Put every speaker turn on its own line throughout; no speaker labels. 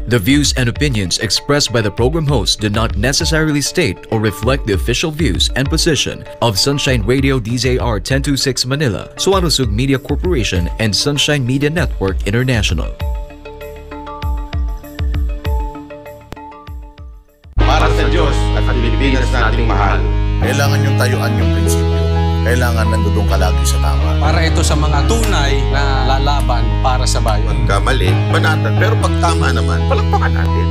The views and opinions expressed by the program host do not necessarily state or reflect the official views and position of Sunshine Radio DZR 1026 Manila, Suarosug Media Corporation, and Sunshine Media Network International.
Para sa Diyos at Pilipinas nating mahal.
Kailangan yung tayuan yung prinsipyo. Kailangan nandudong ka lagi sa tama.
Para ito sa mga tunay na lalaban para sa bayan.
Pagkamali, banatan. Pero pag tama naman, palakpakan natin.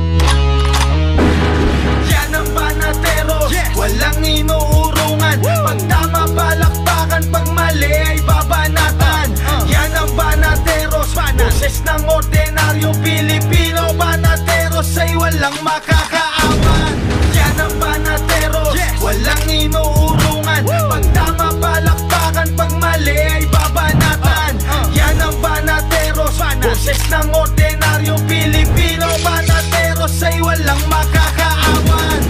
Yan ang banatero, walang inuurungan. Pag tama, palakpakan. Pag mali ay babanatan. Yan ang banateros, boses ng ordinaryong Pilipino. Banateros ay walang makakaawan. Yan ang banateros, walang inuurungan. Pag tama, palakpakan. Pag mali ay babanatan. Yan ang banateros, boses ng ordinaryong Pilipino. Banateros ay walang makakaawan.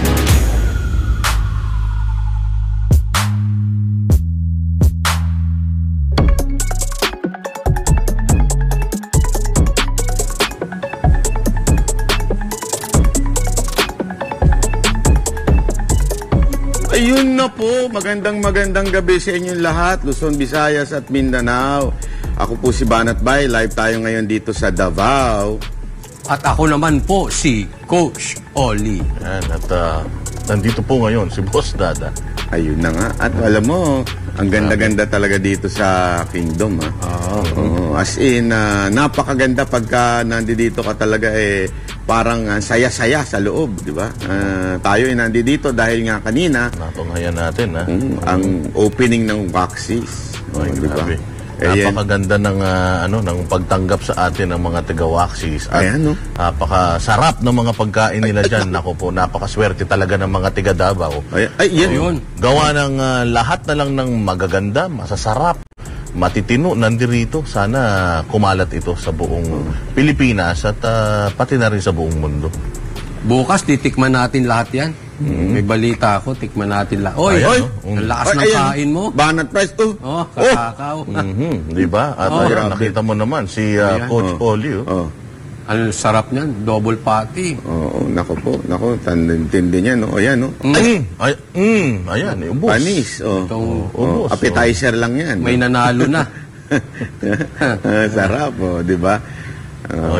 Ayun na po, magandang gabi sa inyong lahat, Luzon, Visayas at Mindanao. Ako po si Banat Bay, live tayo ngayon dito sa Davao.
At ako naman po si Coach Oli.
Yan, at nandito po ngayon si Boss Dada.
Ayun na nga, at alam mo, ang ganda-ganda talaga dito sa Kingdom. As in, napakaganda pagka nandito ka talaga parang saya-saya sa loob, di ba? Tayo ay nandito dahil nga kanina
Natunghayan natin,
ang opening ng Waxies.
Ay,
Di ba?
grabe. Napakaganda ng ng pagtanggap sa atin ng mga taga-Waxies. At napakasarap ng mga pagkain nila diyan. Nako po, napakaswerte talaga ng mga taga Davao.
Yan.
Gawa ng lahat na lang ng magaganda, masasarap, matitino nandirito. Sana kumalat ito sa buong Pilipinas at pati na rin sa buong mundo.
Bukas titikman natin lahat yan. May balita ako, tikman natin lahat. Oy, ang lakas ng kain mo.
Banat Price to.
Kakakaw.
Di ba? At nakita mo naman si Coach Oli.
Ang sarap niyan, double patty.
Nako po, tindi niya, no? Ayan, no?
Ayan, ubos.
Panis,
ubos.
Appetizer lang yan.
May nanalo na.
Sarap, di ba?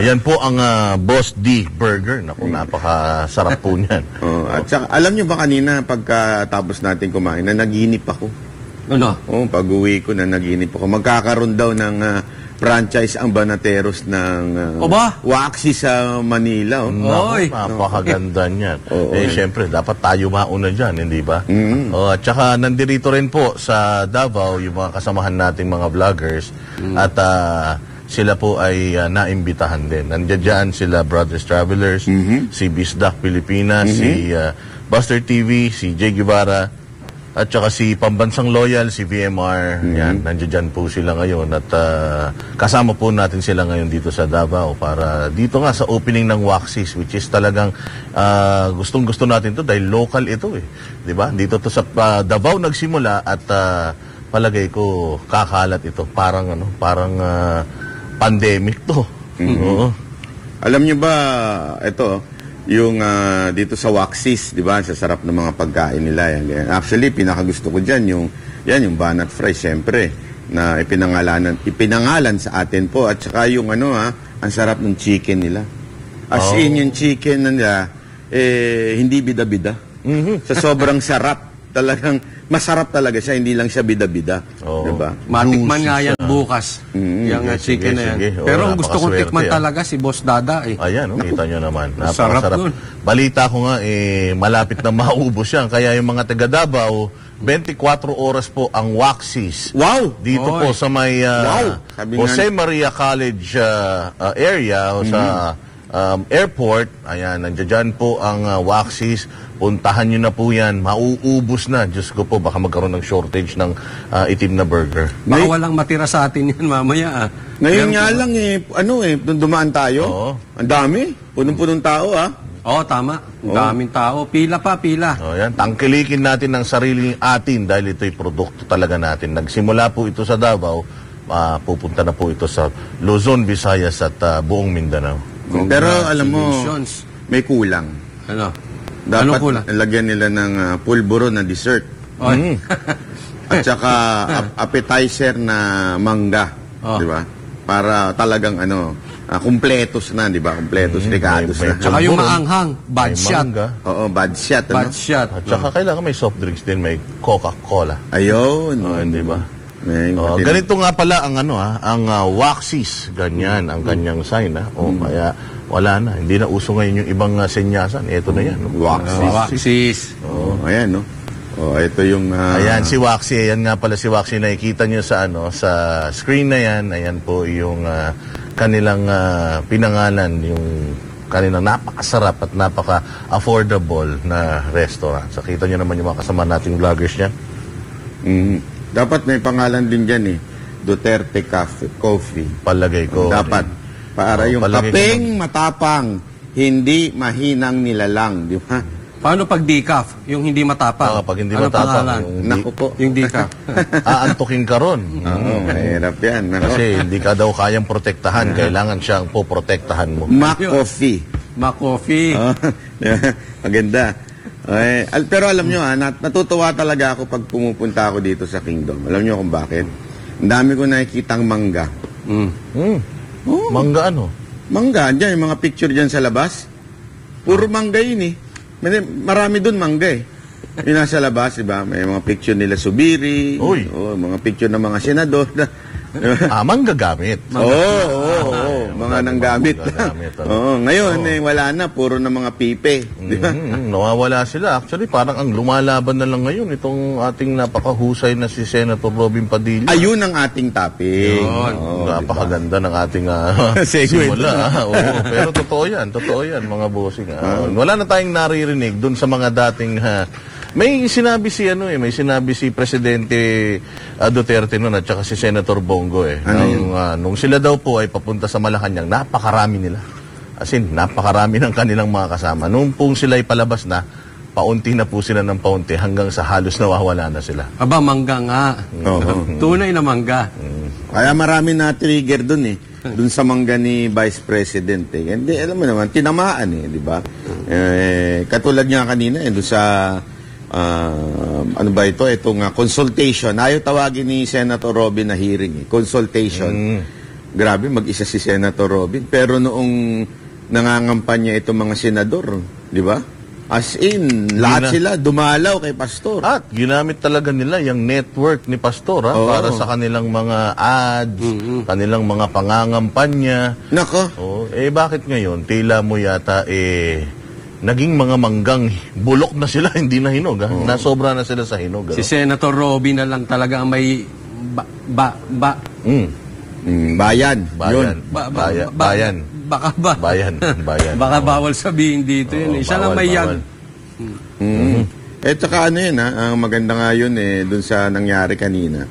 Yan po ang Boss D Burger. Naku, napakasarap po niyan.
At saka, alam nyo ba kanina, pagkatapos natin kumain, na naginip ako.
Ano?
Pag-uwi ko na naginip ako. Magkakaroon daw ng franchise ang Banateros ng Waxies sa Manila.
Napakaganda niyan. Siyempre, dapat tayo mauna dyan, hindi ba? At saka, nandirito rin po sa Davao, yung mga kasamahan nating mga vloggers. At sila po ay naimbitahan din. Nandiyan sila Brothers Travelers, si Bisdak Pilipinas, si Buster TV, si Jay Guevara, at saka si Pambansang Loyal, si VMR. Yan, nandiyan po sila ngayon. At kasama po natin sila ngayon dito sa Davao para dito nga sa opening ng Waxies, which is talagang gustong-gusto natin to dahil local ito Diba? Dito to sa Davao nagsimula at palagay ko kakalat ito. Parang pandemic to.
Alam nyo ba, ito, yung dito sa Waxies, di ba, sa sarap ng mga pagkain nila. Yan. Actually, pinakagusto ko dyan, yung banat fry, syempre, na ipinangalan sa atin po. At saka yung ang sarap ng chicken nila. As in, yung chicken nila, hindi bida-bida. Sa sobrang sarap. Talagang masarap talaga siya, hindi lang siya bida-bida. Diba?
Matikman nga yan bukas. Yung chicken na yan. Pero ang gusto kong tikman talaga si Boss Dada
Ayan, kita nyo naman.
Napakasarap nun.
Balita ko nga, malapit na maubos yan. Kaya yung mga taga Davao, 24 oras po ang Waxies.
Wow!
Dito po sa may Jose Maria College area, sa airport. Ayan, nandiyan po ang Waxies. Puntahan nyo na po yan. Mauubos na. Diyos ko po, baka magkaroon ng shortage ng itim na burger.
Baka walang matira sa atin yan mamaya.
Ngayon nga lang nung dumaan tayo, ang dami. Punong-punong tao
tama. Ang daming tao. Pila pa, pila.
Yan. Tangkilikin natin ang sarili atin dahil ito'y produkto talaga natin. Nagsimula po ito sa Davao. pupunta na po ito sa Luzon, Visayas at buong Mindanao.
Pero alam mo,
Congratulations.
may kulang.
Ano?
Dapat
Anong kulang?
lagyan nila ng pulburo na dessert.
Oy.
At saka appetizer na mangga.
Oh.
Di ba? Para talagang kumpletos na, di ba? Kumpletos, ricados na.
Tsaka yung
Pulburo.
maanghang, bad
May
shot.
mangga.
Oo, bad shot.
Bad shot.
At saka kailangan may soft drinks din, may Coca-Cola.
Ayun.
Di ba?
May
Ganito nga pala ang ang Waxis, ganyan ang kanyang sign. Kaya wala na, hindi na uso ngayon yung ibang senyasan. Ito na yan. No?
Waxis.
Ayan, no? Ito yung...
Ayan, si Waxy. Ayan nga pala si Waxy. Nakikita nyo sa, sa screen na yan. Ayan po yung kanilang pinangalan, yung kanilang napakasarap at napaka-affordable na restaurant. So, kita nyo naman yung mga kasama nating vloggers niyan.
Dapat may pangalan din dyan Duterte Coffee.
Palagay ko.
Dapat. Para yung
palagay ko
kapeng matapang, hindi mahinang nilalang. Di ba?
Paano pag decaf? Yung hindi matapang?
Pag hindi
Ano
matapang.
pangalan?
Naku po.
Yung decaf.
Aantukin ka ron.
Oo, mahirap yan. Nako.
Kasi hindi ka daw kayang protektahan. Kailangan siyang poprotektahan mo.
Mac Coffee.
Ma-coffee.
Maganda. Pero alam nyo, natutuwa talaga ako pag pumupunta ako dito sa Kingdom. Alam nyo kung bakit? Ang dami ko nakikitang mangga.
Mangga ano?
Mangga, dyan, yung mga picture dyan sa labas. Puro mangga yun Marami dun mangga Yung nasa labas, diba? May mga picture nila Subiri.
Uy.
Mga picture ng mga senador.
Mangga gamit.
Oo. Mga nanggamit.
Manggagamit,
Ngayon, wala na. Puro na mga pipe. Diba?
Nawawala sila. Actually, parang ang lumalaban na lang ngayon itong ating napakahusay na si Senator Robin Padilla.
Ayun ang ating topic.
Napakaganda ng ating
Segue.
simula. Pero totoo yan, mga bossing. Wala na tayong naririnig dun sa mga dating may sinabi si Presidente Duterte noon at saka si Senator Bongo nung sila daw po ay papunta sa Malacanang, napakarami nila. As in, napakarami ng kanilang mga kasama. Nung pong sila ay palabas na, paunti na po sila ng paunti hanggang sa halos nawawala na sila.
Aba, mangga nga. Tunay na mangga.
Kaya marami na trigger dun dun sa mangga ni Vice President Hindi, alam mo naman, tinamaan di ba? Katulad nga kanina dun sa ano ba ito? Itong consultation. Ayaw tawagin ni Senator Robin na hearing Consultation. Grabe, mag-isa si Senator Robin. Pero noong nangangampanya itong mga senador, di ba? As in, lahat sila dumalaw kay Pastor.
At ginamit talaga nila yung network ni Pastor para sa kanilang mga ads, kanilang mga pangangampanya.
Nako.
Bakit ngayon? Tila mo yata naging mga manggang bulok na sila, hindi na hinog. Nasobra na sila sa hinog.
Si Senator Robin na lang talaga ang may
Bayan.
Bayan. Bayan.
Baka ba?
Bayan.
Baka bawal sabihin dito yun. Siya lang may
bawal.
Tsaka ang maganda nga yun dun sa nangyari kanina.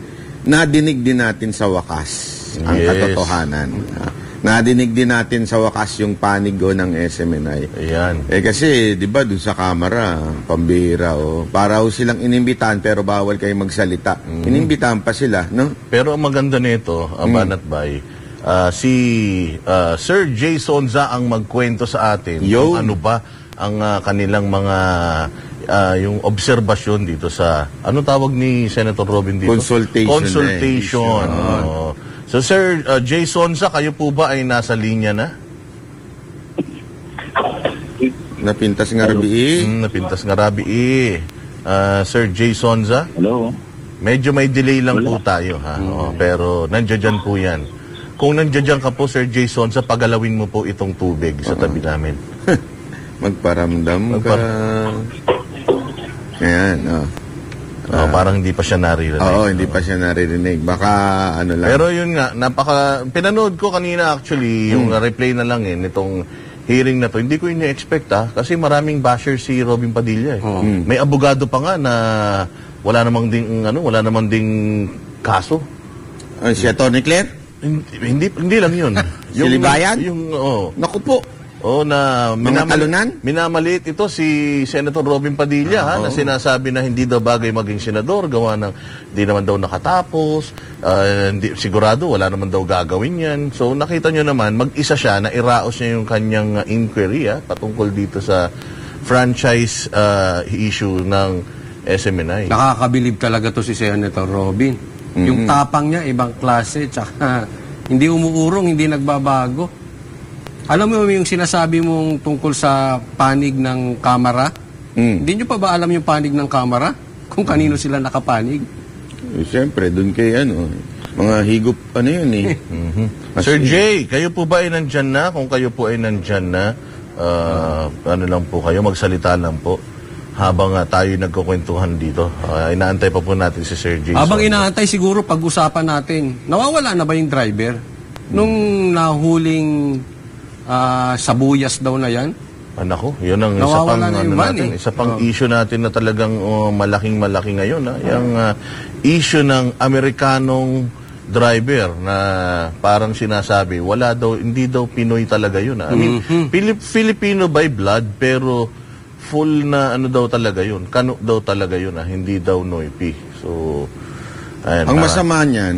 Nadinig din natin sa wakas ang katotohanan. Nadinig din natin sa wakas yung panig ng SMNI.
Ayan.
Kasi, di ba, dun sa kamera, pambira, para silang inimbitahan pero bawal kayo magsalita. Inimbitahan pa sila, no?
Pero ang maganda nito, Banat Bay, si Sir Jay Sonza ang magkwento sa atin kung ano ba ang kanilang mga yung obserbasyon dito sa, ano tawag ni Senator Robin dito? Consultation. So Sir Jay Sonza, kayo po ba ay nasa linya na?
Napintas nga rabi.
Napintas nga rabi. Sir Jay Sonza?
Hello.
Medyo may delay lang po tayo. Pero nandiyan po yan. Kung nandiyan ka po, Sir Jay Sonza, pagalawin mo po itong tubig sa tabi namin.
Magparamdam ka. Ayan,
parang hindi pa siya naririnig.
Hindi pa siya naririnig. Baka ano lang.
Pero yun nga, pinanood ko kanina actually, yung replay na lang nitong hearing na to. Hindi ko ini-expect kasi maraming basher si Robin Padilla May abogado pa nga na wala namang ding kaso.
Si Atty. Claire?
Hindi lang yun.
Si Libayan?
Yung
Naku po.
na
Mga talunan?
minamaliit ito si Senator Robin Padilla na sinasabi na hindi daw bagay maging senador, gawa ng hindi naman daw nakatapos, sigurado wala naman daw gagawin yan. So nakita nyo naman, mag-isa siya na iraos niya yung kanyang inquiry patungkol dito sa franchise issue ng SMNI.
Nakakabilib talaga to si Senator Robin. Yung tapang niya, ibang klase, tsaka hindi umuurong, hindi nagbabago. Alam mo yung sinasabi mong tungkol sa panig ng kamera? Hindi nyo pa ba alam yung panig ng kamera? Kung kanino sila nakapanig?
Siyempre, dun kay mga higop, yun eh.
Sir Jay, kayo po ba ay nandyan na? Kung kayo po ay nandyan na, lang po kayo, magsalita lang po. Habang tayo nagkukwentuhan dito, inaantay pa po natin si Sir Jason.
Habang inaantay, siguro pag-usapan natin, nawawala na ba yung driver? Nung nahuling sabuyas daw na yan?
Nako, yun ang isa pang, isa pang issue natin na talagang malaking-malaki ngayon. Yung issue ng Amerikanong driver na parang sinasabi, hindi daw Pinoy talaga yun. I mean, Filipino by blood, pero full na daw talaga yun. Kano daw talaga yun, hindi daw Noipi. So, ayan.
Ang masama niyan,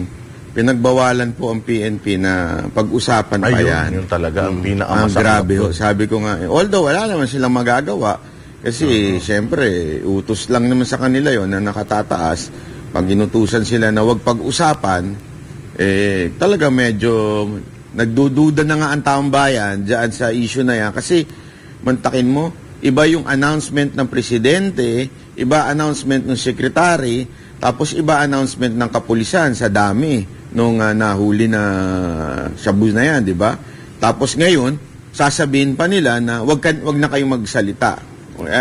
pinagbawalan po ang PNP na pag-usapan pa yan.
Yun talaga, ang pinakamasama.
Grabe ho. Sabi ko nga, although wala naman silang magagawa, kasi siyempre, utos lang naman sa kanila yon na nakatataas. Pag inutusan sila na wag pag-usapan, talaga medyo nagdududa na nga ang taong bayan dyan sa issue na yan. Kasi, mantakin mo, iba yung announcement ng presidente, iba announcement ng sekretary, tapos iba announcement ng kapulisan sa dami nung nahuli na shabu na yan, di ba? Tapos ngayon, sasabihin pa nila na wag na kayong magsalita.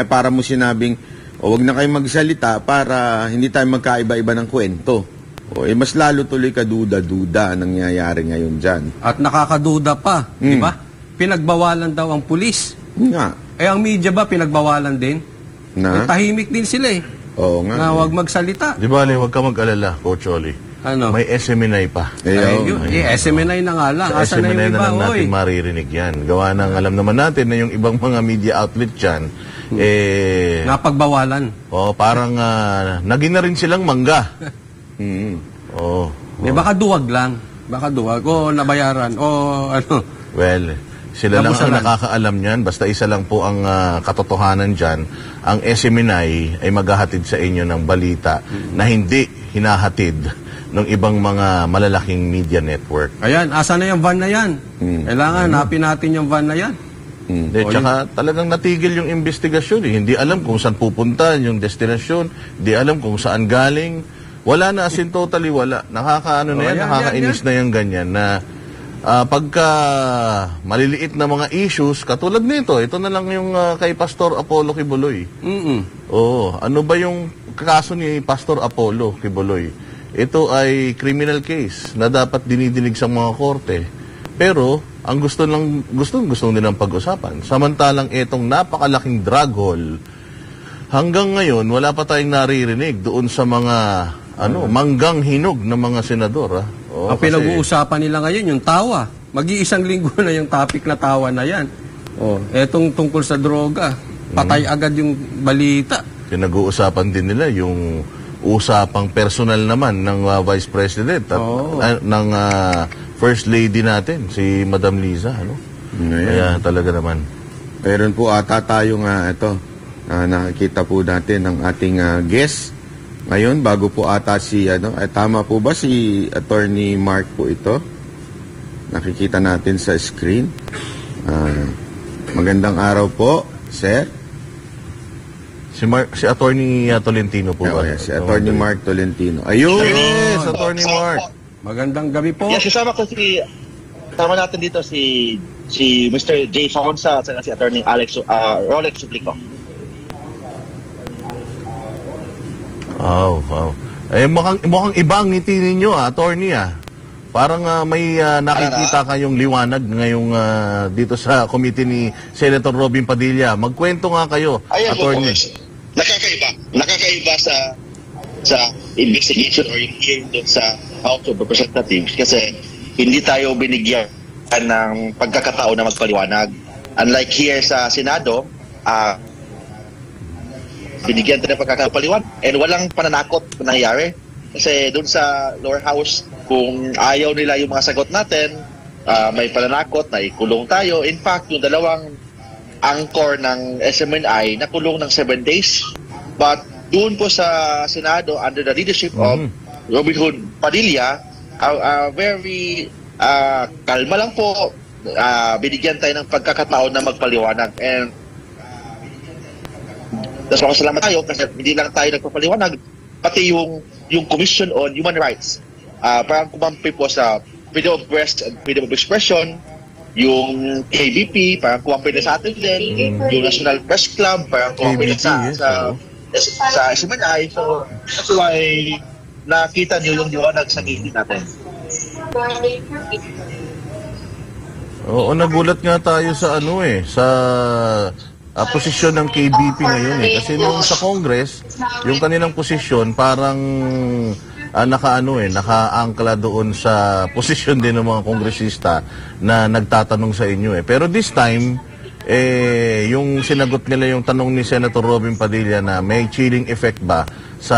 Para mo sinabing, wag na kayong magsalita para hindi tayo magkaiba-iba ng kwento. Mas lalo tuloy kaduda-duda ang nangyayari ngayon dyan.
At nakakaduda pa, di ba? Pinagbawalan daw ang pulis.
Nga.
Ang media ba pinagbawalan din? Tahimik din sila
Oo nga.
Na huwag magsalita.
Di ba, huwag ka mag-alala, Coach Oli.
Ano?
May SMNI pa.
SMNI na nga lang.
Sa SMNI na lang natin maririnig yan. Gawa ng alam naman natin na yung ibang mga media outlet dyan,
napagbawalan.
Parang naging na rin silang mangga.
Baka duwag lang. Baka duwag. O nabayaran. O ano.
Well, sila lang ang nakakaalam niyan. Basta isa lang po ang katotohanan dyan. Ang SMNI ay maghahatid sa inyo ng balita na hindi hinahatid ng ibang mga malalaking media network.
Ayan, asa na yung van na yan? Kailangan, hanapin natin yung van na yan.
Tsaka talagang natigil yung investigasyon. Hindi alam kung saan pupunta yung destinasyon. Hindi alam kung saan galing. Wala na, as in totally wala. Nakakainis na yung ganyan na pagka maliliit na mga issues, katulad nito, ito na lang yung kay Pastor Apollo Kibuloy. Ano ba yung kaso ni Pastor Apollo Kibuloy? Ito ay criminal case na dapat dinidinig sa mga korte. Pero, ang gusto nilang pag-usapan. Samantalang itong napakalaking drug haul, hanggang ngayon, wala pa tayong naririnig doon sa mga manggang hinog ng mga senador.
Ang pinag-uusapan nila ngayon, yung tawa. Mag-iisang linggo na yung topic na tawa na yan. Etong tungkol sa droga, patay agad yung balita.
Pinag-uusapan din nila yung usapang personal naman ng Vice President at ng First Lady natin, si Madam Liza. Kaya talaga naman.
Meron po ata tayo nakikita po natin ng ating guest. Ngayon, bago po ata tama po ba si Attorney Mark po ito? Nakikita natin sa screen. Magandang araw po, sir.
Si Attorney Tolentino po ba?
Si Attorney Mark Tolentino. Ayun!
Yes, Attorney Mark.
Magandang gabi po.
Yes, kasama ko tama natin dito si Mr. J. Fonsa at si Attorney Rolex Suplico.
Wow. Mukhang ibang ngiti ninyo, Attorney. Parang may nakikita kayong liwanag ngayong dito sa committee ni Senator Robin Padilla. Magkwento nga kayo, Attorney.
Nakakaiba sa investigation or hearing doon sa House of Representatives kasi hindi tayo binigyan ng pagkakataon na magpaliwanag. Unlike here sa Senado, binigyan tayo ng pagkakapaliwan and walang pananakot na nangyayari. Kasi doon sa lower house, kung ayaw nila yung mga sagot natin, may pananakot na ikulong tayo. In fact, yung dalawang anchor ng SMNI nakulong ng 7 days. But doon po sa Senado, under the leadership of Robin Hood Padilla, very kalma lang po, binigyan tayo ng pagkakataon na magpaliwanag. And salamat tayo kasi hindi lang tayo nagpapaliwanag, pati yung Commission on Human Rights. Parang kumampi po sa freedom of press and freedom of expression, yung KBP, parang kumampi na sa atin din, yung National Press Club, parang kumampi na sa SMNI. So, that's why nakita niyo yung liwanag sa gilid natin.
Oo, nagulat nga tayo sa sa posisyon ng KBP ngayon kasi nung sa Congress, yung kanilang posisyon parang nakaangkla doon sa posisyon din ng mga kongresista na nagtatanong sa inyo Pero this time, yung sinagot nila yung tanong ni Senator Robin Padilla na may chilling effect ba sa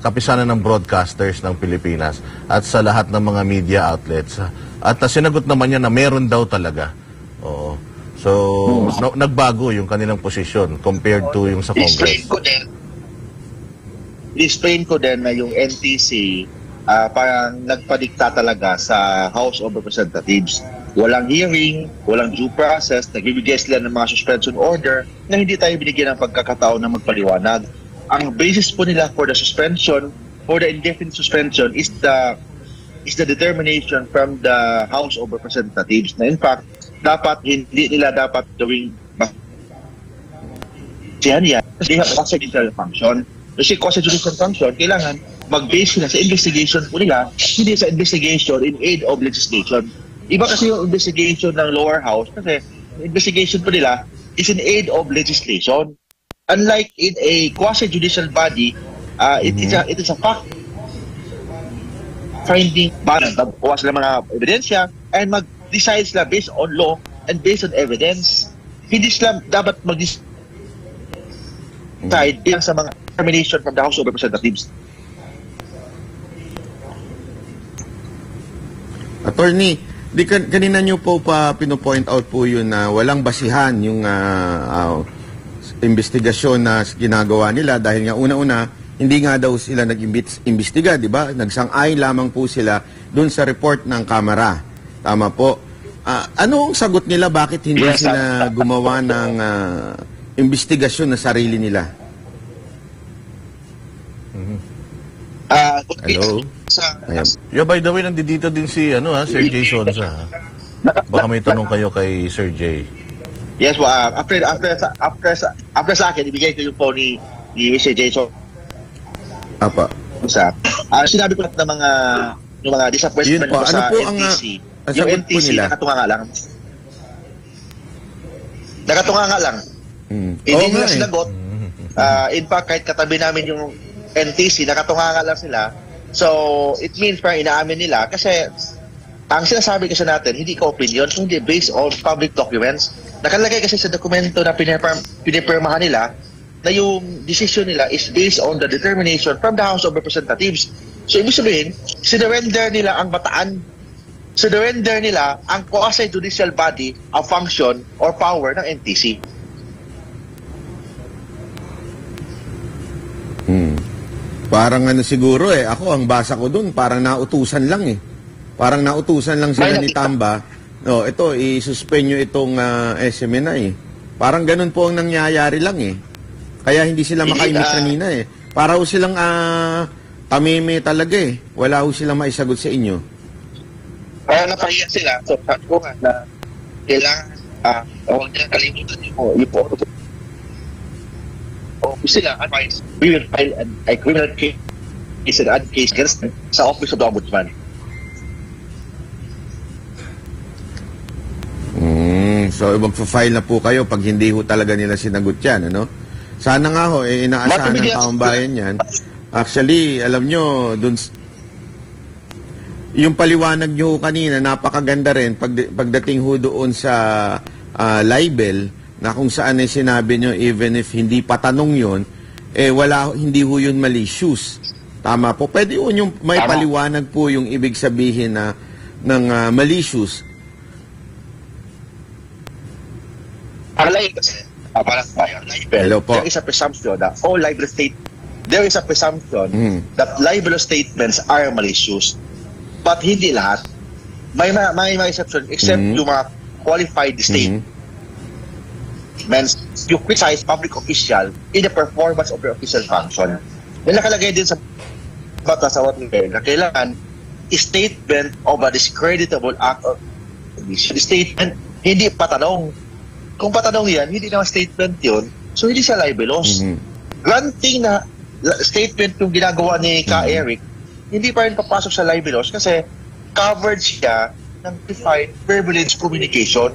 kapisanan ng broadcasters ng Pilipinas at sa lahat ng mga media outlets. At sinagot naman niya na meron daw talaga. Oo. So, nagbago yung kanilang posisyon compared to yung sa Congress.
I-explain ko din na yung NTC parang nagpadikta talaga sa House of Representatives. Walang hearing, walang due process, nagbibigay sila ng mga suspension order na hindi tayo binigyan ng pagkakataon na magpaliwanag. Ang basis po nila for the suspension, for the indefinite suspension is the determination from the House of Representatives na in fact, hindi nila dapat gawing yan. Kasi they have a constitutional function. Kasi constitutional function, kailangan mag-base sila sa investigation po nila, hindi sa investigation in aid of legislation. Iba kasi yung investigation ng lower house kasi investigation po nila is in aid of legislation. Unlike in a quasi-judicial body, it is a fact finding body, magkuha sila mga ebidensya and mag-decide sila based on law and based on evidence. Hindi sila dapat mag-decide sa mga determination from the House of Representatives.
Attorney, kanina nyo po pa pinopoint out po yun na walang basihan yung investigasyon na ginagawa nila dahil nga una-una, hindi nga daw sila nag-imbestiga, di ba? Nagsang-ayon lamang po sila dun sa report ng Kamara. Tama po. Ano ang sagot nila? Bakit hindi sila gumawa ng investigasyon na sarili nila? Hello?
By the way, nandito din si Sir Jay Sonsa. Baka may tanong kayo kay Sir Jay.
Yes, after sa akin, ibigay ko yung phone ni Mr. Jay Sonsa.
Apa.
Sinabi ko ng mga disappointment ko sa NTC. Yung NTC, nakatunga nga lang. Nakatunga lang. Hindi nila sinagot. In fact, kahit katabi namin yung NTC, nakatunga lang sila. So, it means parang inaamin nila kasi ang sinasabi kasi natin, hindi ka opinion, hindi based on public documents. Nakalagay kasi sa dokumento na pinipirmahan nila na yung decision nila is based on the determination from the House of Representatives. So, ibig sabihin, sinurrender nila ang bataan, sinurrender nila ang quasi-judicial body of function or power ng NTC.
Parang siguro ako ang basa ko dun, parang nautusan lang Parang nautusan lang sila ni Tamba. No, ito, i-suspend nyo itong SMNI. Parang ganun po ang nangyayari lang Kaya hindi sila makaimik kanina Para ho silang tamime talaga Wala ho silang maisagot sa inyo.
Kaya napahiya sila. So, sabi ko nga na kailangan huwag nilang kalimutan yung photo. Sila advise, we will file a criminal case and ad case against them sa Office of the Ombudsman.
So, magpa-file na po kayo pag hindi ho talaga nila sinagot yan, Sana nga ho, inaasahan ng taong bayan yan. Actually, alam nyo, yung paliwanag nyo kanina, napakaganda rin pagdating ho doon sa libel na kung saan ay sinabi nyo even if hindi patanong yon hindi ho yun malicious. Tama po. Pwede ho yung may paliwanag po yung ibig sabihin na ng malicious.
Ang libel,
Hello po.
there is a presumption that all libel that libelous statements are malicious. But hindi lahat. May exception except yung mga qualified statements. You criticize public official in the performance of their official function. Yan nakalagay din sa batas sa na kailangan statement of a discreditable act of statement, hindi patanong. Kung patanong yan, hindi naman statement yun, so hindi siya libelous. Granting na statement yung ginagawa ni Ka Eric, hindi pa rin papasok sa libelous kasi covered siya ng defined privileged communication.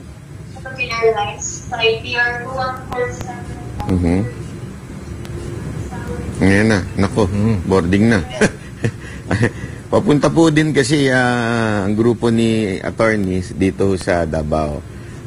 Ngayon na, nako, boarding na. Papunta po din kasi ang grupo ni attorneys dito sa Davao.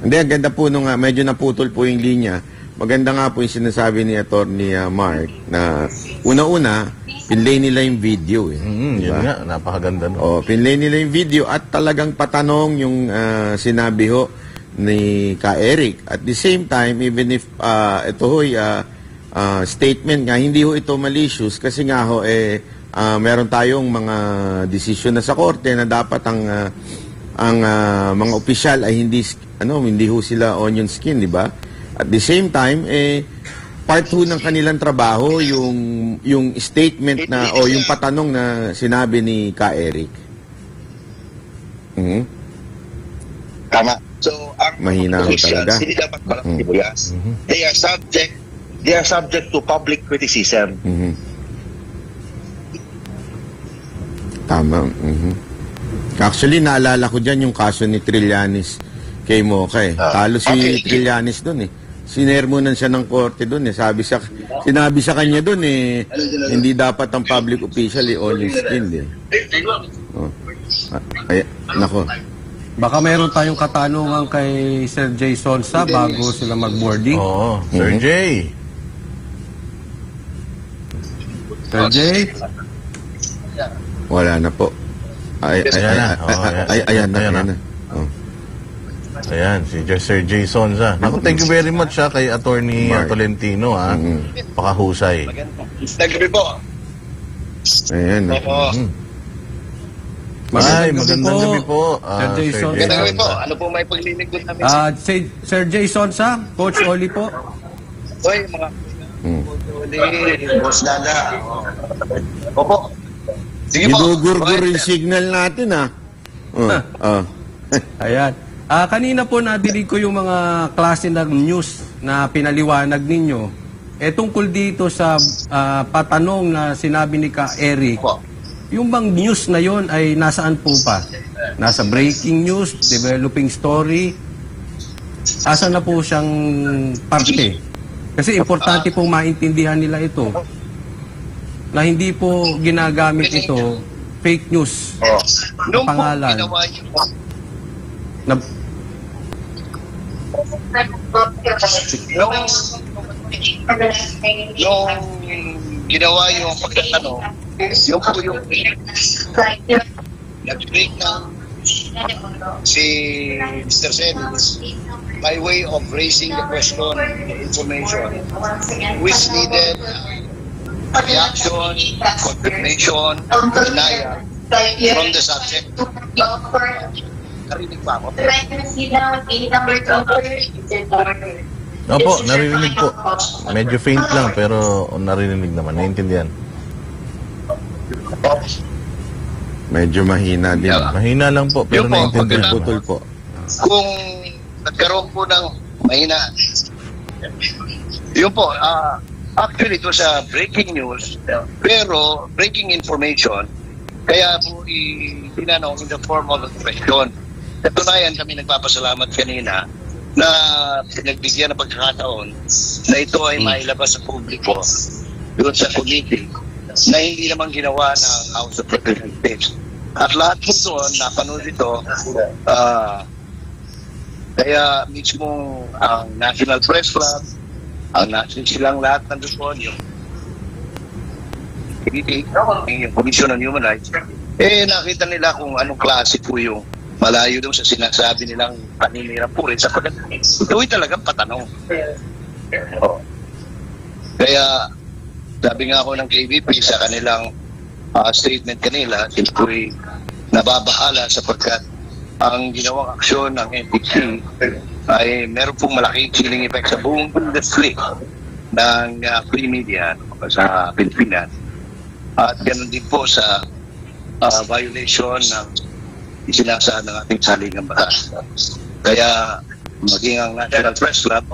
Hindi, ang ganda po nung medyo naputol po yung linya. Maganda nga po yung sinasabi ni Attorney Mark na una-una, pinlay nila yung video.
Yun nga, napakaganda. No?
Pinlay nila yung video at talagang patanong yung sinabi ho ni Ka Eric. At the same time, even if ito ho'y statement nga, hindi ho ito malicious kasi nga ho, meron tayong mga desisyon na sa korte na dapat ang mga opisyal ay hindi ho sila onion skin, di ba? At the same time, part ho ng kanilang trabaho yung statement na o yung patanong na sinabi ni Ka Eric.
Tama. So, ang
mahina ho talaga.
Hindi dapat parang sibuyas. They are subject to public criticism.
Tama. Actually, naalala ko dyan yung kaso ni Trillanes kay Mocha eh. Talo si Trillanes dun eh. Sinermonan siya ng korte dun eh. Sinabi sa kanya dun eh, hindi dapat ang public official onion skin eh. Nako.
Baka meron tayong katanungan kay Sir Jay Sonsa bago sila mag-boarding.
Oo, Sir Jay.
Sir Jay?
Wala na po. Ayan na.
Ayan, si Sir Jay Sonsa. Naku, thank you very much kay Attorney Tolentino. Pakahusay.
Naggabi po.
Ayan.
Magandang gabi po.
Sir Jay Sonsa.
Magandang gabi po. Ano po may paglilingkod namin?
Sir Jay Sonsa, Coach Oli po.
Hoy, mga Boss Dada. Opo. Sige po.
Ginugur-gur yung signal natin
Ayan. Kanina po nadinig ko yung mga klase ng news na pinaliwanag ninyo. Tungkol dito sa patanong na sinabi ni Ka Eric, yung bang news na yon ay nasaan po pa? Nasa breaking news, developing story, asa na po siyang parte? Kasi importante pong maintindihan nila ito na hindi po ginagamit ito fake news na pangalan.
Yung ginawa yung pagtatanong, yung po yung nag-break na si Mr. Senis by way of raising the question, information, which needed reaction, confirmation, denial from the subject. Narinig pa ako?
Opo, naririnig po. Medyo faint lang pero naririnig naman. Naiintindihan.
Medyo mahina din.
Mahina lang po pero naiintindihan.
Putol po.
Kung nagkaroon po ng mahina, yun po, actually ito sa breaking news, pero breaking information, kaya po tinanong in the form of a question. Katunayan kami nagpapasalamat kanina na nagbigyan ng pagkakataon na ito ay mailabas sa publiko doon sa committee na hindi naman ginawa ng House of Representatives. At lahat po doon, napanood ito,
Kaya mismo ang National Press Club, ang silang lahat nandun yung Commission on Human Rights, nakita nila kung anong klase po yung malayo doon sa sinasabi nilang paninira po rin sa pagkakas. Ito ay talagang patanong. Kaya sabi nga ako ng KBP sa kanilang statement kanila, ito ay nababahala sapagkat ang ginawang aksyon ng NTC ay meron pong malaking chilling effect sa buong industry ng free media sa Pilipinas. At ganoon din po sa violation ng isinasaad ng ating saligang batas. Kaya maging ang National Press Club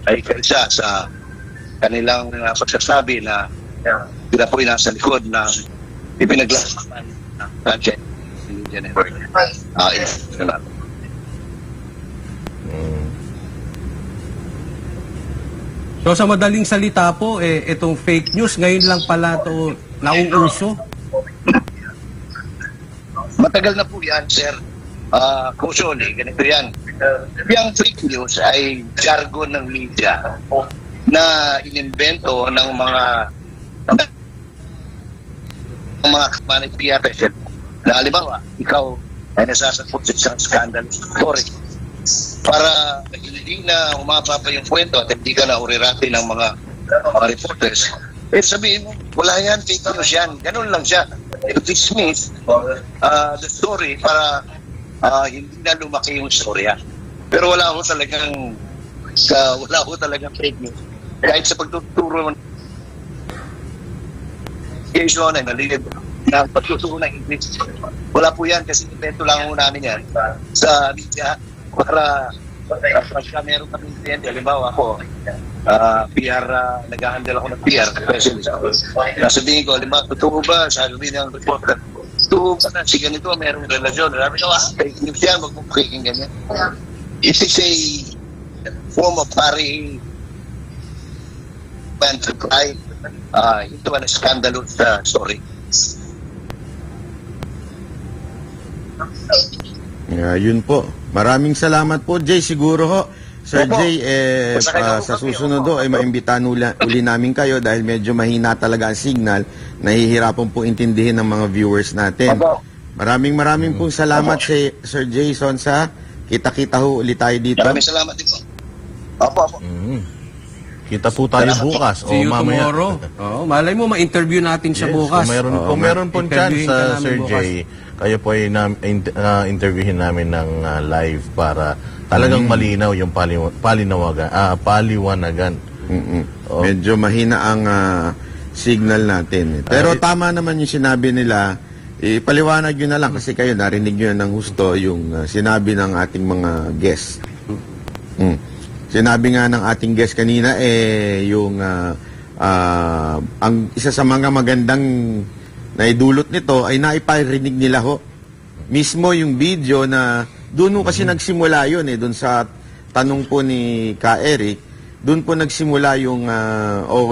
ay kaisa sa kanilang pagsasabi na sila po ay nasa likod ng ipinaglaban ng Project Media Network.
So sa madaling salita po, itong fake news, ngayon lang pala ito nauuso?
Matagal na po yan, sir. Usually, ganito yan. Yung fake news ay jargon ng media na inimbento ng mga manipiyate na halimbawa, ikaw ay nasasakot sa isang scandal story para hindi na umapa pa yung kwento at hindi ka na urirati ng mga reporters. Sabihin mo, wala yan, fake news yan. Ganun lang siya. To dismiss the story para hindi na lumaki yung storya. Pero wala ho talagang fake news. Kahit sa pagtuturo ay nalilib na pagtuturo ng English. Wala po yan kasi invento lang ho namin yan sa media para pagka meron kami kliyente. Halimbawa ako, PR, nag-handle ako ng PR specialist. Sabihin ko, halimbawa, totoo ba? Sabi ng reporter, totoo ba na si ganito merong relasyon? Sabi ko, fake news yan, wag mo pakiking ganyan. It is a form of parrying and to try into a scandalous story.
Yun po. Maraming salamat po, Jay. Siguro ho, Sir Jay, sa susunod ho, ay maimbitahan uli namin kayo dahil medyo mahina talaga ang signal. Nahihirapan po intindihin ng mga viewers natin. Maraming pong salamat si Sir Jason sa kita-kita ho ulit tayo dito.
Maraming salamat din po. Opo.
Kita po tayo bukas.
See you tomorrow. Malay mo, ma-interview natin siya bukas.
Kung meron po chance, Sir Jay, kayo po ay interviewin namin ng live para talagang malinaw yung paliwanagan.
Medyo mahina ang signal natin. Pero tama naman yung sinabi nila. Ipaliwanag nyo na lang kasi kayo narinig nyo ng husto yung sinabi ng ating mga guests. Sinabi nga ng ating guest kanina yung ang isa sa mga magandang naidulot nito ay naiparinig nila ho. Mismo yung video na doon kasi nagsimula yun doon sa tanong po ni Ka Eric, doon po nagsimula yung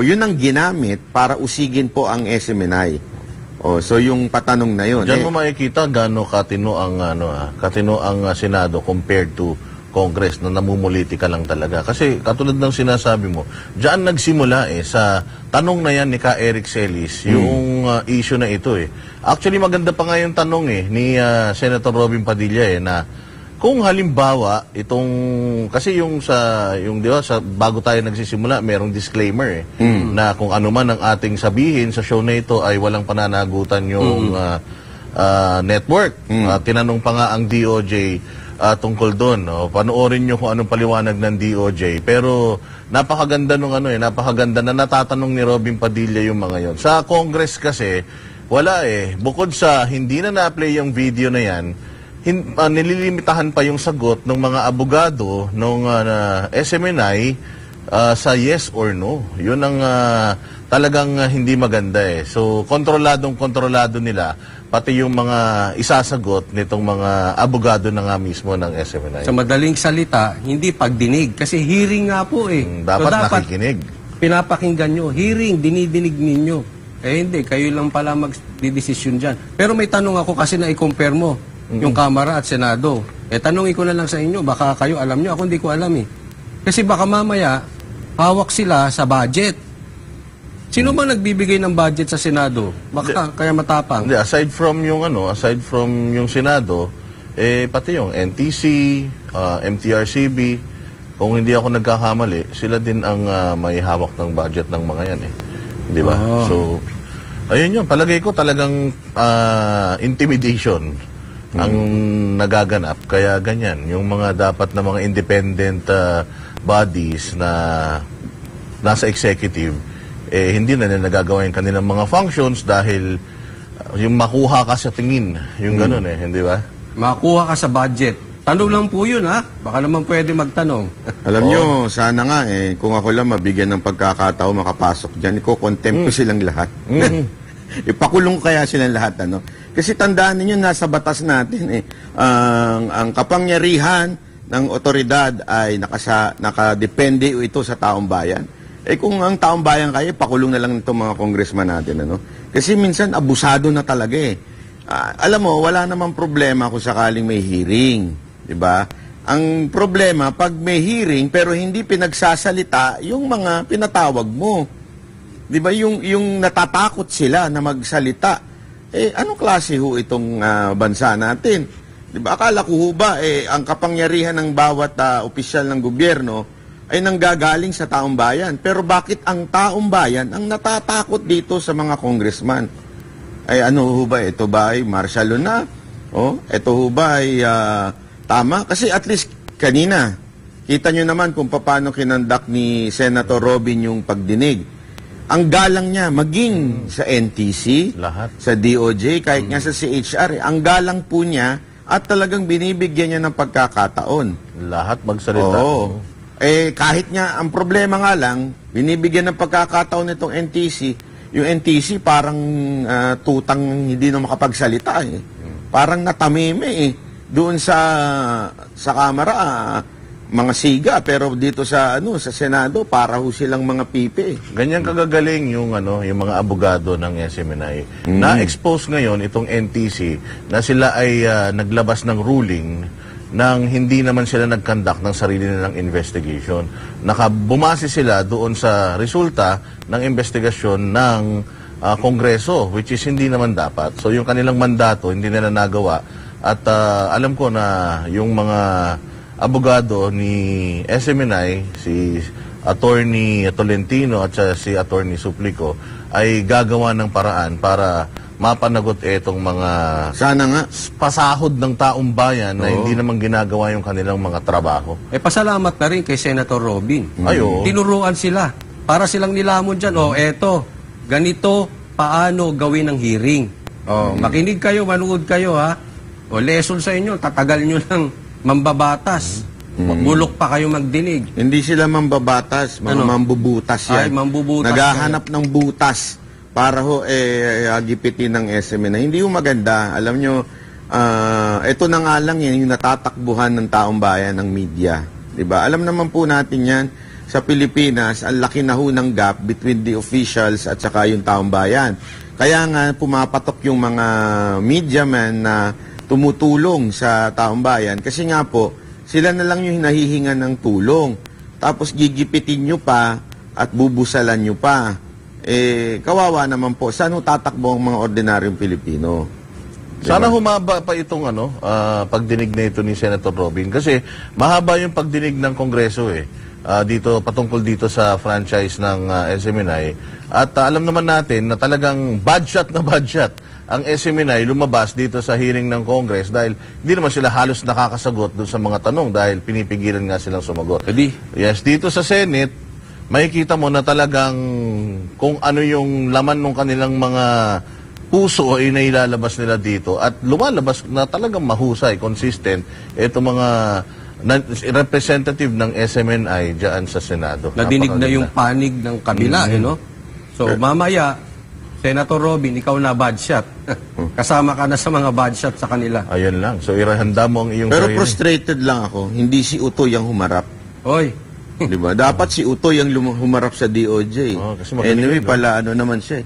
yun ang ginamit para usigin po ang SMNI. So yung patanong na yun.
Diyan mo makikita gaano katino ang Senado compared to Congress na namumulitika lang talaga. Kasi katulad ng sinasabi mo, diyan nagsimula sa tanong na yan ni Ka Eric Celis, yung issue na ito Actually maganda pa nga yung tanong ni Senator Robin Padilla na kung halimbawa kasi di ba bago tayo nagsisimula, merong disclaimer na kung ano man ang ating sabihin sa show na ito ay walang pananagutan yung network. Tinanong pa nga ang DOJ tungkol doon. Panoorin nyo kung anong paliwanag ng DOJ. Pero napakaganda napakaganda na natatanong ni Robin Padilla yung mga yon. Sa Congress kasi, wala Bukod sa hindi na na-play yung video na yan, nililimitahan pa yung sagot ng mga abogado ng SMNI sa yes or no. Yun ang talagang hindi maganda So, kontrolado nila pati yung mga isasagot nitong mga abogado na nga mismo ng SMNI.
Sa madaling salita, hindi pagdinig. Kasi hearing nga po
dapat nakikinig.
Pinapakinggan nyo. Hearing, dinidinig ninyo. Hindi, kayo lang pala magdidesisyon dyan. Pero may tanong ako kasi na i-compare mo yung Kamara at Senado. Tanungin ko na lang sa inyo, baka kayo alam nyo, ako hindi ko alam eh. Kasi baka mamaya, hawak sila sa budget. Sino ba nagbibigay ng budget sa Senado? Baka kaya matapang.
Hindi, aside from yung Senado, pati yung NTC, MTRCB, kung hindi ako nagkakamali, sila din ang may hawak ng budget ng mga yan eh. Di ba? So, ayun yun. Palagay ko talagang intimidation ang nagaganap. Kaya ganyan. Yung mga dapat na mga independent bodies na nasa executive, hindi na nila nagagawa yung kanilang mga functions dahil yung makuha ka sa tingin. Yung ganun hindi ba?
Makuha ka sa budget. Tanong lang po yun, ha? Baka naman pwede magtanong.
Alam nyo, sana nga kung ako lang mabigyan ng pagkakatao makapasok dyan, iko-contempt ko silang lahat. Ipakulong kaya silang lahat, ano? Kasi tandaan ninyo, nasa batas natin, ang kapangyarihan ng otoridad ay nakadepende ito sa taong bayan. Kung ang taong bayan kayo, pakulong na lang itong mga congressman natin, ano? Kasi minsan, abusado na talaga alam mo, wala namang problema kung sakaling may hearing. Diba? Ang problema, pag may hearing pero hindi pinagsasalita yung mga pinatawag mo. Diba? Yung natatakot sila na magsalita. Anong klase ho itong bansa natin? Diba? Akala ko ho ba, ang kapangyarihan ng bawat opisyal ng gobyerno ay nanggagaling sa taong bayan. Pero bakit ang taong bayan ang natatakot dito sa mga congressman? Ano ho ba? Ito ba ay martial law na? Ito ho ba ay tama? Kasi at least kanina, kita nyo naman kung paano kinandak ni Senator Robin yung pagdinig. Ang galang niya, maging sa NTC, lahat, sa DOJ, kahit nga sa CHR, ang galang po niya at talagang binibigyan niya ng pagkakataon.
Lahat magsalita.
Oo. Kahit nga, ang problema nga lang, binibigyan ng pagkakataon nitong NTC, yung NTC parang tutang hindi na makapagsalita Parang natamime doon sa kamera, mga siga, pero dito sa Senado para ho silang mga pipi.
Ganyan kagagaling yung mga abogado ng SMNI. Na-expose ngayon itong NTC na sila ay naglabas ng ruling nang hindi naman sila nagkandak ng sarili nilang investigation. Bumase sila doon sa resulta ng investigasyon ng Kongreso, which is hindi naman dapat. So yung kanilang mandato hindi nila nagawa. At alam ko na yung mga abogado ni SMNI, si Attorney Tolentino at si Attorney Suplico, ay gagawa ng paraan para mapanagot itong mga
sana nga
pasahod ng taong bayan na hindi naman ginagawa yung kanilang mga trabaho.
Pasalamat na rin kay Senator Robin. Tinuruan sila. Para silang nilamon dyan. Eto, ganito, paano gawin ang hearing. Makinig kayo, manood kayo, ha? Lesson sa inyo, tatagal nyo lang mambabatas. Bulok pa kayo magdinig.
Hindi sila mambabatas, mga mambubutas yan.
Mambubutas.
Naghahanap ng butas para ho gipitin ng SMNI. Hindi ho maganda. Alam nyo, ito na nga lang yan, yung natatakbuhan ng taong bayan ng media. Diba? Alam naman po natin yan, sa Pilipinas, ang laki na ho ng gap between the officials at saka yung taong bayan. Kaya nga pumapatok yung mga media man na tumutulong sa taong bayan kasi nga po, sila na lang yung nahihingan ng tulong. Tapos gigipitin nyo pa at bubusalan nyo pa. Kawawa naman po. Saan tatakbo ang mga ordinaryong Pilipino? Diba?
Sana humaba pa itong pagdinig na ito ni Senator Robin kasi mahaba yung pagdinig ng Kongreso dito patungkol dito sa franchise ng SMNI. At alam naman natin na talagang budget ang SMNI lumabas dito sa hearing ng Congress dahil hindi naman sila halos nakakasagot doon sa mga tanong dahil pinipigilan nga silang sumagot. Yes, dito sa Senate, makikita mo na talagang kung ano yung laman ng kanilang mga puso ay nailalabas nila dito at lumalabas na talagang mahusay, consistent, ito mga representative ng SMNI dyan sa Senado.
Nadinig na yung panig ng kabila, So, mamaya, Senator Robin, ikaw na bad shot. Kasama ka na sa mga bad shot sa kanila.
Ayun lang. So, irahanda mo ang iyong
Pero frustrated lang ako. Hindi si Utoy ang humarap. Diba? Dapat si Utoy ang humarap sa DOJ. Anyway, pala naman siya.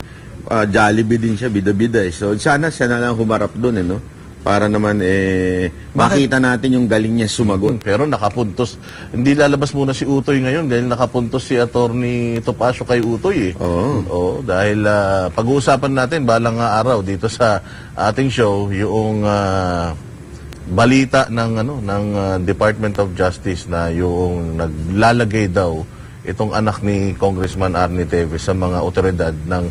Jollibee din siya, bida-bida. So, sana siya na lang humarap doon. para naman makita natin yung galing niya sumagot.
Pero nakapuntos. Hindi lalabas muna si Utoy ngayon dahil nakapuntos si Attorney Topacio kay Utoy eh. Oo, dahil pag-uusapan natin balang araw dito sa ating show yung balita ng Department of Justice na yung naglalagay daw itong anak ni Congressman Arnie Teves sa mga otoridad ng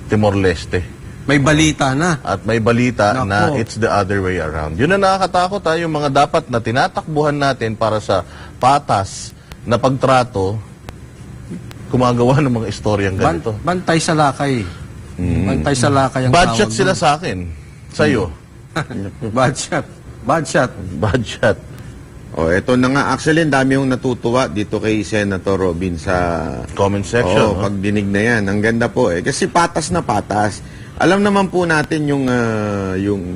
Timor-Leste.
May balita na.
At may balita
Nako.
na it's the other way around. Yun na nakakatakot yung mga dapat na tinatakbuhan natin para sa patas na pagtrato, gumagawa ng mga istoryang ganito.
Bantay sa lakay. Bantay sa lakay ang
Bad shot
tawag
sila
doon.
sa akin. Sa'yo.
Bad shot. Bad shot.
Bad shot.
Eto na nga. Actually, ang dami yung natutuwa dito kay Senator Robin sa
Comment section.
pag dinig na yan. Ang ganda po Kasi patas na patas. Alam naman po natin yung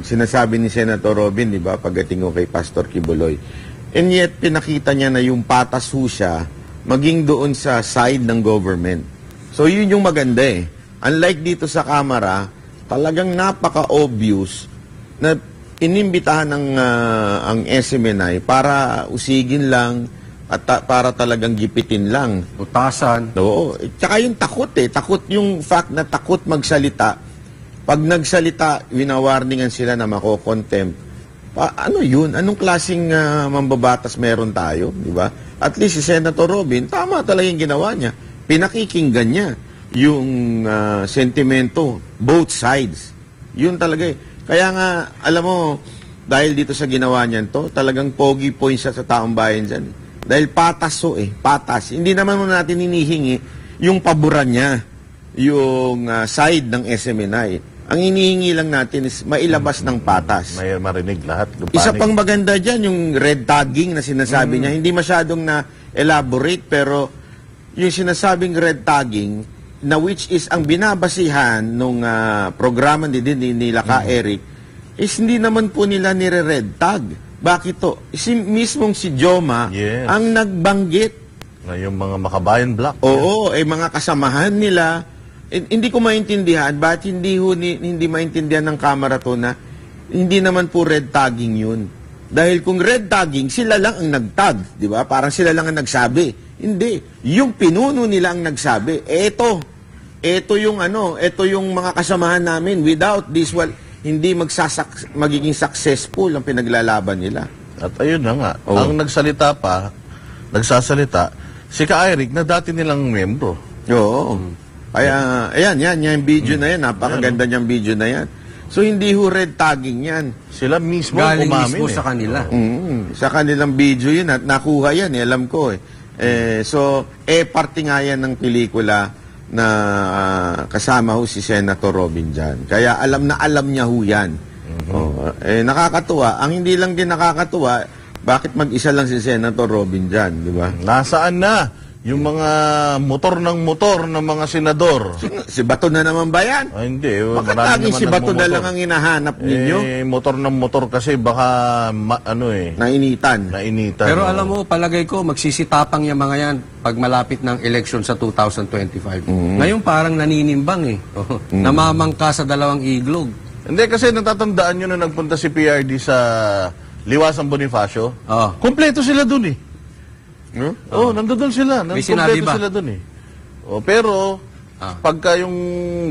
sinasabi ni Senator Robin, di ba, pagdating ko kay Pastor Kibuloy. And yet, pinakita niya na yung patas ho siya maging doon sa side ng government. So, yun yung maganda Unlike dito sa Kamara, talagang napaka-obvious na inimbitahan ang SMNI para usigin lang at para talagang gipitin lang.
Butasan.
Oo. Tsaka yung takot Takot yung fact na takot magsalita. Pag nagsalita, winawarningan sila na mako-contempt. Ano yun? Anong klaseng mambabatas meron tayo? Di ba? At least si Senator Robin, tama talaga yung ginawa niya. Pinakikinggan niya yung sentimento, both sides. Yun talaga Kaya nga, alam mo, dahil dito sa ginawa niyan to, talagang pogi point siya sa taong bayan dyan. Dahil patas patas. Hindi naman muna natin hinihingi yung paboran niya, yung side ng SMNI. Ang hinihingi lang natin is mailabas ng patas.
May marinig lahat.
Isa pang maganda dyan, yung red tagging na sinasabi niya. Hindi masyadong na-elaborate, pero yung sinasabing red tagging, na which is ang binabasihan nung programa nila ka Eric, is hindi naman po nila nire-red tag. Bakit to? Mismong si Joma ang nagbanggit.
Na yung mga Makabayan Black.
Oo, mga kasamahan nila. Hindi ko maintindihan, bakit hindi maintindihan ng Kamara to na hindi naman po red tagging yun. Dahil kung red tagging, sila lang ang nagtag, di ba? Parang sila lang ang nagsabi. Hindi. Yung pinuno nila ang nagsabi. Ito yung mga kasamahan namin. Without this, hindi magiging successful ang pinaglalaban nila.
At ayun na nga, ang nagsasalita, si Ka Eric na dati nilang membro.
Oo. Kaya, ayan, yung video na yan, napakaganda niyang video na yan. So, hindi ho red tagging yan.
Sila mismo
galing
umamin
mismo sa kanila.
Sa kanilang video yun at nakuha yan, alam ko parte nga yan ng pelikula na kasama ho si Senator Robin dyan. Kaya alam niya ho yan. Nakakatuwa. Ang hindi lang din nakakatuwa, bakit mag-isa lang si Senator Robin dyan, di ba?
Nasaan na yung mga motor ng mga senador?
Si Bato na naman ba yan?
Hindi.
Bakit laging si Bato na lang ang hinahanap ninyo?
Motor ng motor kasi baka,
Nainitan.
Pero alam mo, palagay ko, magsisitapang yung mga yan pag malapit ng election sa 2025. Ngayon parang naninimbang Namamangka sa dalawang iglog.
Hindi, kasi natatandaan nyo na nagpunta si PRD sa Liwasang Bonifacio. Kompleto sila dun nandun sila.
May sinabi ba?
Sila dun pero, pagka yung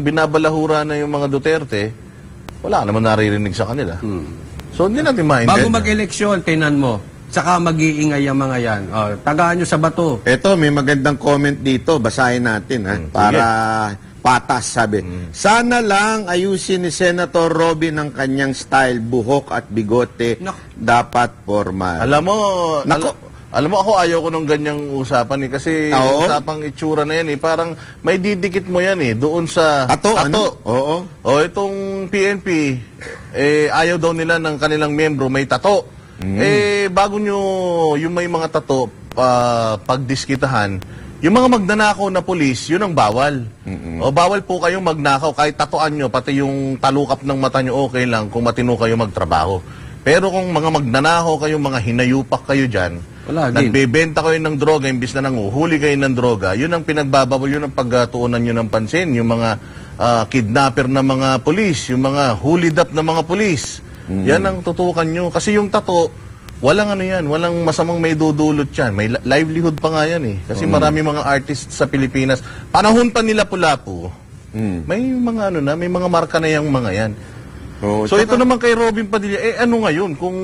binabalahura na yung mga Duterte, wala naman naririnig sa kanila. So, hindi natin maintindihan.
Bago mag-eleksyon, tinan mo, tsaka mag-iingay ang mga yan. Tagaan nyo sa Bato.
Eto, may magandang comment dito. Basahin natin, para patas, sabi. Sana lang ayusin ni Senator Robin ang kanyang style, buhok at bigote. Dapat formal.
Alam mo ako ayaw ko ng ganyang usapan kasi usapang itsura na yan parang may didikit mo yan doon sa
tato. Oo.
Itong PNP ayaw daw nila ng kanilang miyembro may tato. Bago nyo yung may mga tato pagdiskitahan, yung mga magnanakaw na pulis, yun ang bawal. Bawal po kayong magnakaw kahit tatuan nyo, pati yung talukap ng mata nyo okay lang kung matino kayo magtrabaho. Pero kung mga magnanakaw kayo, mga hinayupak kayo dyan, nagbebenta kayo ng droga, imbis na nanguhuli kayo ng droga, yun ang pinagbabawal, yun ang pagtuunan nyo ng pansin. Yung mga kidnapper na mga pulis, yung mga hulid up na mga pulis, Yan ang tutukan nyo. Kasi yung tato, walang ano yan, walang masamang may dudulot yan. May livelihood pa nga yan eh. Kasi marami mga artists sa Pilipinas. Panahon pa nila Lapu-Lapu, may mga ano na, may mga marka na yung mga yan. So ito naman kay Robin Padilla, ano ngayon kung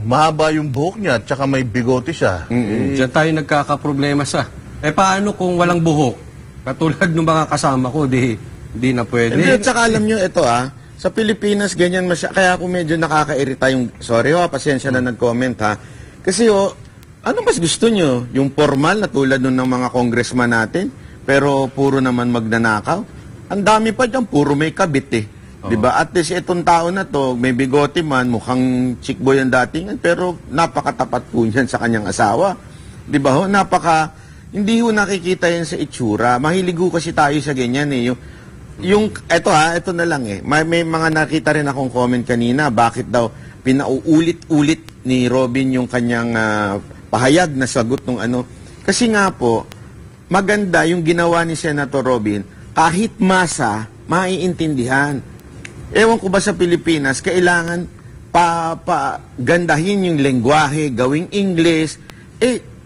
mahaba yung buhok niya at saka may bigote siya?
Diyan tayo nagkakaproblema sa, paano kung walang buhok? Katulad ng mga kasama ko, di na pwede.
Hindi, at saka alam nyo, ito sa Pilipinas, ganyan kaya ako medyo nakakairita yung, sorry pasensya na nag-comment Kasi ano mas gusto nyo? Yung formal na tulad nun ng mga congressman natin, pero puro naman magnanakaw? Ang dami pa dyan, puro may kabit Diba? At least itong tao na to, may bigote man, mukhang chick boy ang datingan, pero napakatapat po niyan sa kanyang asawa. Diba ho? Hindi ho nakikita yan sa itsura. Mahilig ho kasi tayo sa ganyan ito na lang May mga nakita rin akong comment kanina, bakit daw pinauulit-ulit ni Robin yung kanyang pahayag na sagot ng ano. Kasi nga po, maganda yung ginawa ni Senator Robin, kahit masa, maiintindihan. Ewan ko ba sa Pilipinas, kailangan gandahin yung lengguwahe, gawing English.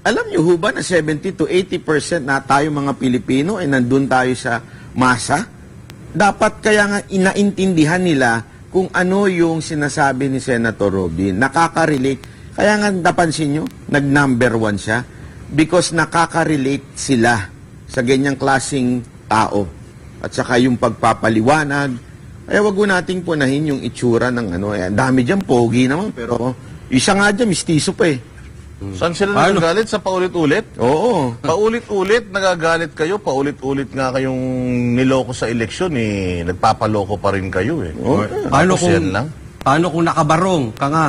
Alam nyo ho ba na 70 to 80% na tayo mga Pilipino nandun tayo sa masa? Dapat kaya nga inaintindihan nila kung ano yung sinasabi ni Senator Robin. Nakaka-relate. Kaya nga napansin nyo, nag-number 1 siya because nakaka-relate sila sa ganyang klaseng tao. At saka yung pagpapaliwanag. Wag ko nating punahin yung itsura ng dami dyan, pogi naman, pero isa nga dyan, mistiso pa
Saan sila nagagalit? Sa paulit-ulit?
Oo.
Paulit-ulit, nagagalit kayo, paulit-ulit nga kayong niloko sa eleksyon, nagpapaloko pa rin kayo
Paano kung nakabarong ka nga,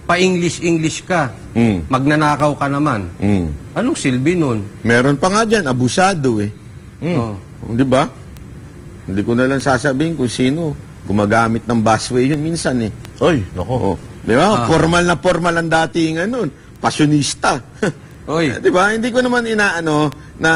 pa-English ka, magnanakaw ka naman, anong silbi nun?
Meron pa nga dyan, abusado Di ba? Hindi ko na lang sasabihin kung sino gumagamit ng busway yun minsan
Oy, nako.
Di ba? Formal na formal ang dating pasyonista.
Oy.
Di ba? Hindi ko naman inaano na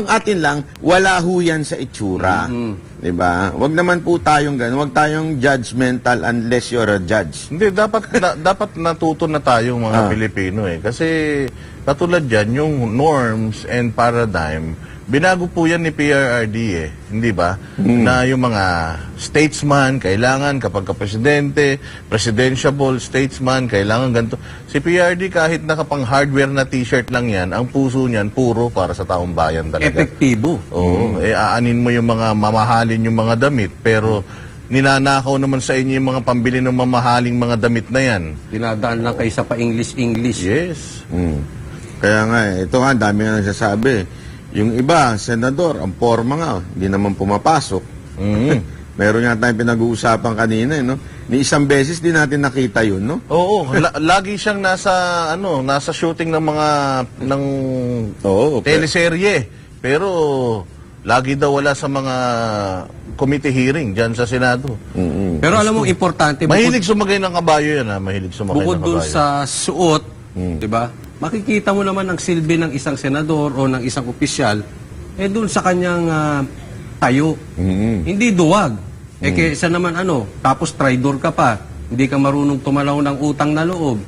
ang atin lang, wala ho yan sa itsura. Di ba? Wag naman po tayong ganun. Wag tayong judgmental unless you're a judge.
Hindi, dapat natuto na tayong mga Pilipino Kasi katulad dyan, yung norms and paradigm, binago po yan ni PRRD hindi ba? Na yung mga statesman, kailangan kapag ka-presidente, presidentiable statesman, kailangan ganito. Si PRRD kahit nakapang hardware na t-shirt lang yan, ang puso niyan puro para sa taong bayan talaga.
Epektibo.
Oo, aanin mo yung mga mamahalin yung mga damit, pero ninanakaw naman sa inyo yung mga pambili ng mamahaling mga damit na yan.
Dinadaan lang kayo sa pa-English.
Yes.
Kaya nga ito nga, dami nga nagsasabi. Yung iba, senador, ang forma nga, hindi naman pumapasok. Meron nga tayong pinag-uusapan kanina, Ni isang beses din natin nakita yun, no?
Oo, lagi siyang nasa shooting ng mga teleserye. Pero lagi daw wala sa mga committee hearing dyan sa Senado.
Pero alam mo, importante.
Mahilig sumagay ng kabayo yan, Mahilig sumagay ng kabayo.
Bukod dun sa suot, di ba? Makikita mo naman ang silbi ng isang senador o ng isang opisyal dun sa kanyang tayo. Hindi duwag. Kaysa naman tapos traidor ka pa. Hindi ka marunong tumalaw ng utang na loob.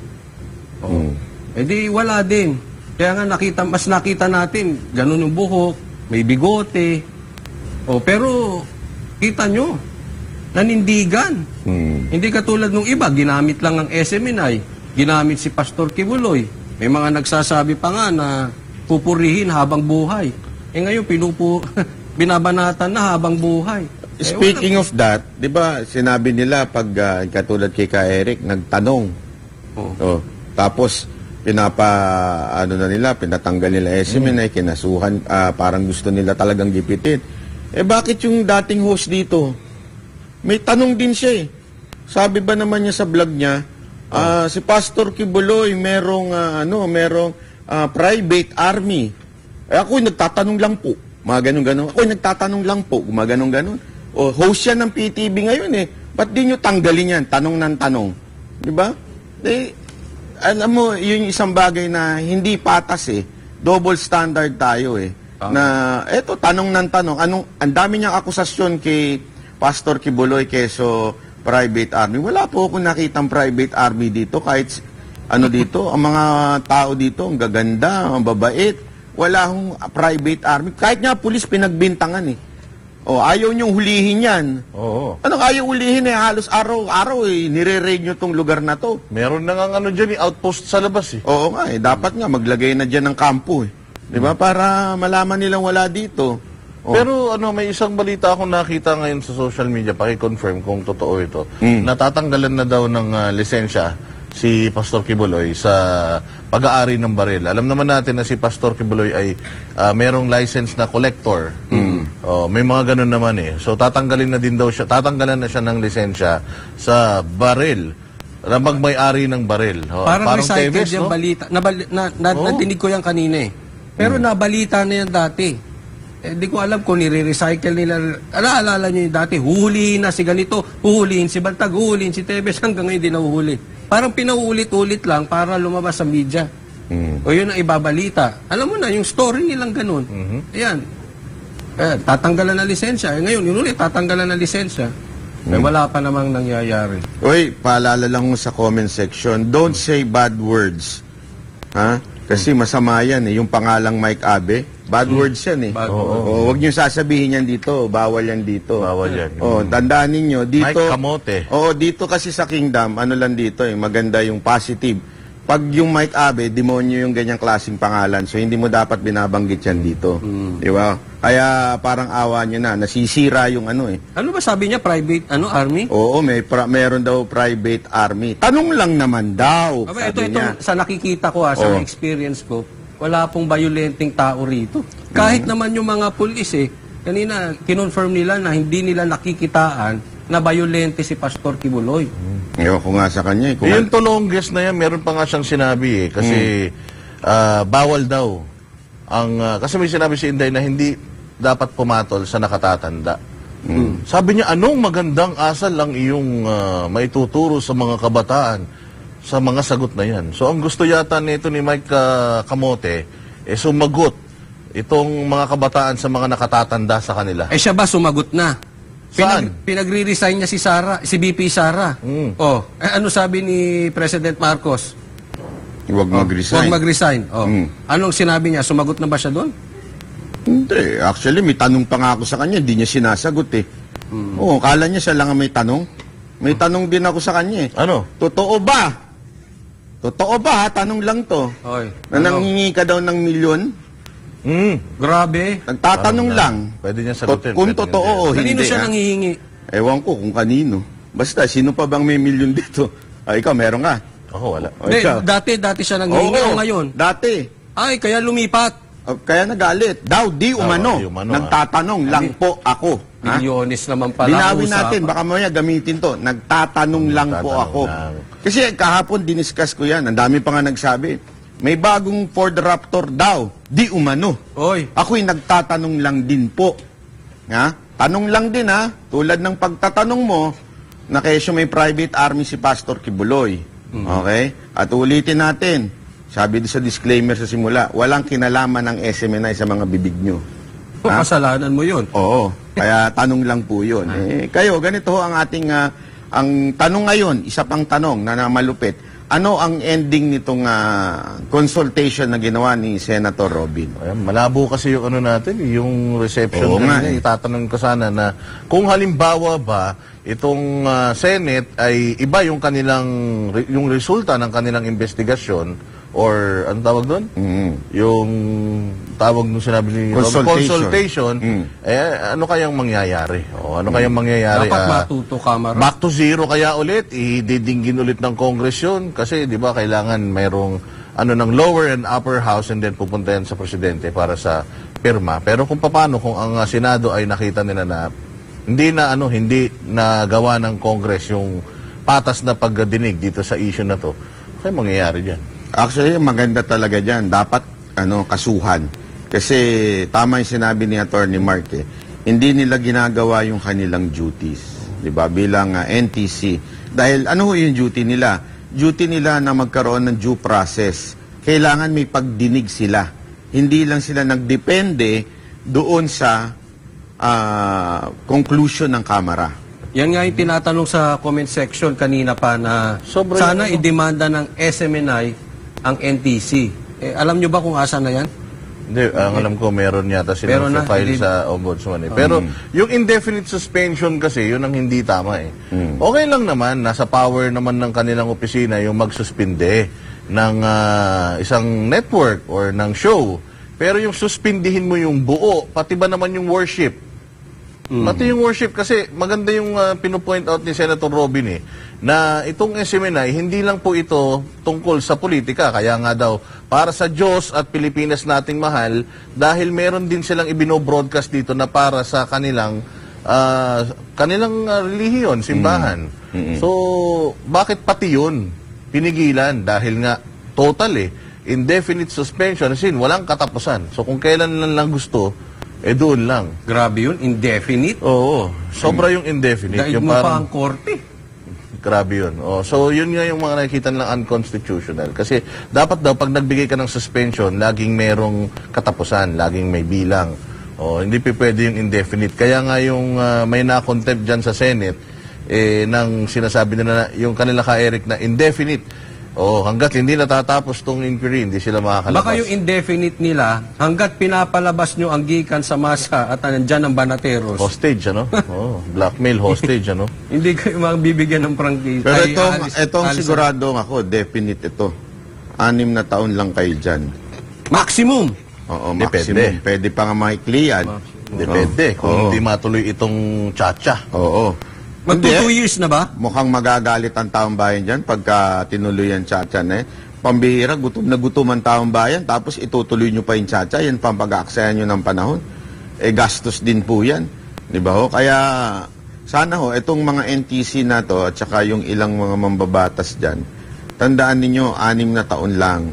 Di wala din. Kaya nga mas nakita natin, ganun yung buhok, may bigote. Pero kita nyo, nanindigan. Hindi katulad nung iba, ginamit lang ang SMNI, ginamit si Pastor Kibuloy. May mga nagsasabi pa nga na pupurihin habang buhay. Ngayon, binabanatan na habang buhay.
Speaking of that, di ba, sinabi nila pag katulad kay Ka Eric, nagtanong. Tapos, pinatanggal nila SMNI, kinasuhan, parang gusto nila talagang gipitin. Bakit yung dating host dito? May tanong din siya Sabi ba naman niya sa vlog niya, si Pastor Kibuloy merong private army. Ako nagtatanong lang po. Mga ganun-ganun. Ako nagtatanong lang po. Mga ganun-ganun. Host siya ng PTV ngayon Ba't di nyo tanggalin yan? Tanong ng tanong. Di ba? Alam mo, yun yung isang bagay na hindi patas Double standard tayo Na, eto, tanong ng tanong. Ang dami niyang akusasyon kay Pastor Kibuloy keso private army. Wala po akong nakitang private army dito. Kahit ano dito, ang mga tao dito, ang gaganda, ang babait. Wala akong private army. Kahit nga pulis pinagbintangan eh. O, ayaw niyong hulihin yan.
Oo.
Ano ayaw hulihin eh? Halos araw-araw eh. Nire-raid nyo tong lugar na to.
Meron na nga ano dyan, outpost sa labas eh.
Oo nga eh. Dapat nga maglagay na dyan ng kampo eh. Di ba? Para malaman nilang wala dito. Oh.
Pero ano, may isang balita akong nakita ngayon sa social media, paki-confirm kung totoo ito. Natatanggalan na daw ng lisensya si Pastor Kibuloy sa pag-aari ng baril. Alam naman natin na si Pastor Kibuloy ay merong license na collector. May mga ganun naman eh. So tatanggalin na din daw siya, tatanggalan na siya ng lisensya sa baril. Na magmay-ari ng baril.
Parang recycled
Tevez,
yung
no?
balita. Nadinig ko yan kanina eh. Pero nabalita na yan dati. Di ko alam kung nire-recycle nila. Alaalala nyo yung dati, huhulihin na si ganito, huhulihin si Bantag, huhulihin si Tevez, hanggang ngayon di nahuhuli. Parang pinauulit-ulit lang para lumabas sa media. O yun ang ibabalita. Alam mo na, yung story nilang ganun. Ayan. Tatanggalan na lisensya. Ngayon, yun ulit, tatanggalan na lisensya. Wala pa namang nangyayari.
Uy, paalala lang mo sa comment section, don't say bad words. Ha? Kasi masama yan eh. Yung pangalang Mike Abe, bad words yan eh. Huwag niyo sasabihin yan dito. Bawal yan dito.
Bawal yan.
Tandaan ninyo, dito...
Mike Kamote.
Dito kasi sa Kingdom, ano lang dito eh, maganda yung positive. Pag yung Mike Abe, demonyo yung ganyang klaseng pangalan. So, hindi mo dapat binabanggit yan dito. Di ba? Kaya parang awa nyo na. Nasisira yung ano eh.
Ano ba sabi niya? Private, army?
Oo, meron daw private army. Tanong lang naman daw.
Ito, sa nakikita ko sa experience ko, wala pong violenting tao rito. Kahit naman yung mga pulis kanina, kinonfirm nila na hindi nila nakikitaan na violente si Pastor Kibuloy.
Ewan ko nga sa kanya.
Yung tulongges na yan, meron pa nga siyang sinabi kasi bawal daw. Kasi may sinabi si Inday na hindi dapat pumatol sa nakatatanda. Sabi niya, anong magandang asal ang iyong maituturo sa mga kabataan sa mga sagot na yan? So ang gusto yata nito ni Mike Kamote, sumagot itong mga kabataan sa mga nakatatanda sa kanila.
Siya ba sumagot na?
Saan?
Pinagre-resign niya si VP Sara. Ano sabi ni President Marcos?
Huwag mag-resign.
Huwag mag-resign. Anong sinabi niya? Sumagot na ba siya doon?
Hindi. Actually, may tanong pa nga ako sa kanya. Hindi niya sinasagot eh. Kala niya siya lang ang may tanong. May tanong din ako sa kanya eh.
Ano?
Totoo ba? Totoo ba? Tanong lang to. Na nanghingi ka daw ng milyon?
Grabe.
Nagtatanong lang.
Pwede niya sagutin.
Kung totoo o hindi.
Kanino siya nanghihingi?
Ewan ko kung kanino. Basta, sino pa bang may milyon dito? Ikaw, meron ka?
Ako, wala.
Dati siya nanghihingi o ngayon?
Dati.
Kaya lumipat.
Kaya nagalit. Di umano. Nagtatanong lang po ako.
Milyones naman pala.
Binawin natin. Baka mamaya gamitin to. Nagtatanong lang po ako. Kasi kahapon diniscuss ko yan. Ang dami pa nga nagsabi. May bagong Ford Raptor daw. Di umano. Ako'y nagtatanong lang din po. Tanong lang din tulad ng pagtatanong mo na kesyo may private army si Pastor Kibuloy. Okay? At ulitin natin. Sabi sa disclaimer sa simula, walang kinalaman ng SMNI sa mga bibig nyo.
Kasalanan mo yun.
Oo. Kaya tanong lang po yun. Kayo, ganito ang ating ang tanong ngayon, isa pang tanong na malupit. Ano ang ending nitong consultation na ginawa ni Senator Robin?
Malabo kasi yung natin, yung reception niya. Itatanong ko sana na kung halimbawa ba itong Senate ay iba yung yung resulta ng kanilang investigasyon or ano tawag doon? Yung tawag nung sinabi ni consultation. Ano kayang mangyayari? Ano kayang mangyayari?
Dapat matuto kamera.
Back to zero kaya ulit, ididinggin ulit ng Congress yun kasi di ba kailangan mayroong ng lower and upper house and then pupunta yan sa presidente para sa pirma. Pero kung paano kung ang Senado ay nakita nila na hindi na gawa ng Congress yung patas na pagdinig dito sa issue na to, kaya mangyayari diyan.
Actually, maganda talaga dyan. Dapat, kasuhan. Kasi, tama yung sinabi ni Attorney Mark, hindi nila ginagawa yung kanilang duties. Diba? Bilang NTC. Dahil, yung duty nila? Duty nila na magkaroon ng due process. Kailangan may pagdinig sila. Hindi lang sila nagdepende doon sa conclusion ng Kamara.
Yan nga yung tinatanong sa comment section kanina pa na
Sobrang
sana
ano.
idemanda ng SMNI ang NTC. Alam nyo ba kung asa na yan?
Hindi, ang alam ko meron yata
Meron
silang
na,
file
hindi-
sa ombudsman eh. Pero yung indefinite suspension kasi, yun ang hindi tama eh. Okay lang naman, nasa power naman ng kanilang opisina yung magsuspinde ng isang network or ng show. Pero yung suspindihin mo yung buo, pati ba naman yung worship? Pati yung worship kasi maganda yung pinupoint out ni Senator Robin eh, na itong SMNI, hindi lang po ito tungkol sa politika. Kaya nga daw, para sa Diyos at Pilipinas nating mahal, dahil meron din silang ibino-broadcast dito na para sa kanilang relihiyon, simbahan. So, bakit pati yun pinigilan? Dahil nga, total eh, indefinite suspension, as in, walang katapusan. So, kung kailan lang gusto, doon lang.
Grabe yun, indefinite.
Oo, sobra yung indefinite.
Daig
Yung
mo pa
parang,
ang korte.
grabe yun. Oh, so, yun nga yung mga nakikita nilang unconstitutional. Kasi, dapat daw, pag nagbigay ka ng suspension, laging merong katapusan, laging may bilang. Oh, hindi pwede yung indefinite. Kaya nga yung may na-contempt dyan sa Senate, nang sinasabi nila, yung kanila ka, Eric, na indefinite. Oh, hanggat hindi natatapos tong inquiry, hindi sila makakalabas.
Baka yung indefinite nila, hanggat pinapalabas nyo ang gikan sa masa at nandyan ang banateros,
Hostage, ano? Oh, blackmail, hostage, ano?
hindi kayo mabibigyan ng prangkisa.
Pero itong sigurado ako, definite ito. 6 na taon lang kayo dyan.
Maximum.
Oo,
Depende.
maximum. Pwede pa nga maiklian.
Depende kung hindi matuloy itong tsa-tsa.
Oo.
Magto
Hindi.
2 years na ba?
Mukhang magagalit ang taong bayan dyan pagka tinuloy ang tsa-tsan eh. Pambihira, gutom na gutom ang taong bayan, tapos itutuloy nyo pa yung tsa-tsa, yan pang pag-aaksayan nyo ng panahon. Gastos din po yan. Di ba ho? Kaya sana ho, itong mga NTC na to, at saka yung ilang mga mambabatas dyan, tandaan ninyo, 6 na taon lang.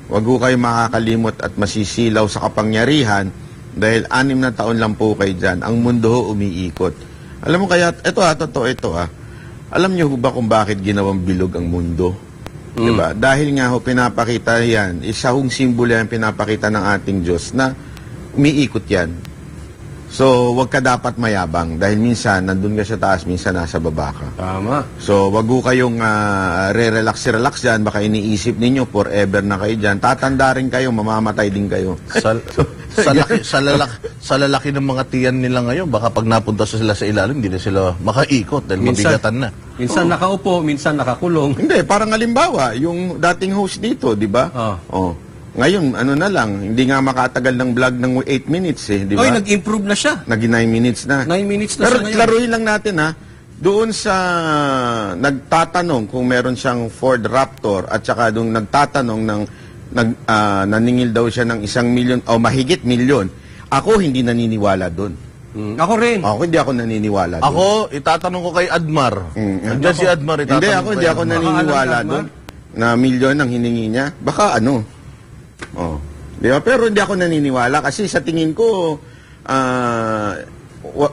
Huwag ho kayo makakalimot at masisilaw sa kapangyarihan dahil 6 na taon lang po kayo dyan. Ang mundo ho umiikot. Alam mo kaya, totoo ito. Alam niyo ba kung bakit ginawang bilog ang mundo? Diba? Dahil nga ho, pinapakita yan, isa hong simbolo yan pinapakita ng ating Diyos na umiikot yan. So, wag ka dapat mayabang dahil minsan nandun ka sa taas, minsan nasa baba ka.
Tama.
So, wag ho kayong re-relax dyan, baka iniisip ninyo forever na kayo dyan. Tatanda rin kayo, mamamatay din kayo.
Sa lalaki ng mga tiyan nila ngayon, baka pag napunta sila sa ilalim, hindi na sila makaikot dahil mabigatan na.
Minsan nakaupo, minsan nakakulong.
Hindi, parang halimbawa, yung dating host dito, di ba? Oh. Ngayon, ano na lang, hindi nga makatagal ng vlog ng 8 minutes eh, di ba?
Oy, nag-improve na siya.
Naging 9 minutes na.
9 minutes na
Pero
siya ngayon.
klaruhin lang natin ha, doon sa nagtatanong kung meron siyang Ford Raptor at saka doon nagtatanong ng naningil daw siya ng 1 million o mahigit milyon. Ako hindi naniniwala doon.
Ako rin.
Ako hindi ako naniniwala doon.
Ako, itatanong ko kay Admar. Nandiyan si Admar, itatanong
Hindi ako,
ko
hindi
kay
ako
Admar.
naniniwala
Baka
doon na milyon ang hiningi niya. Baka ano. Oh. Di ba? Pero hindi ako naniniwala kasi sa tingin ko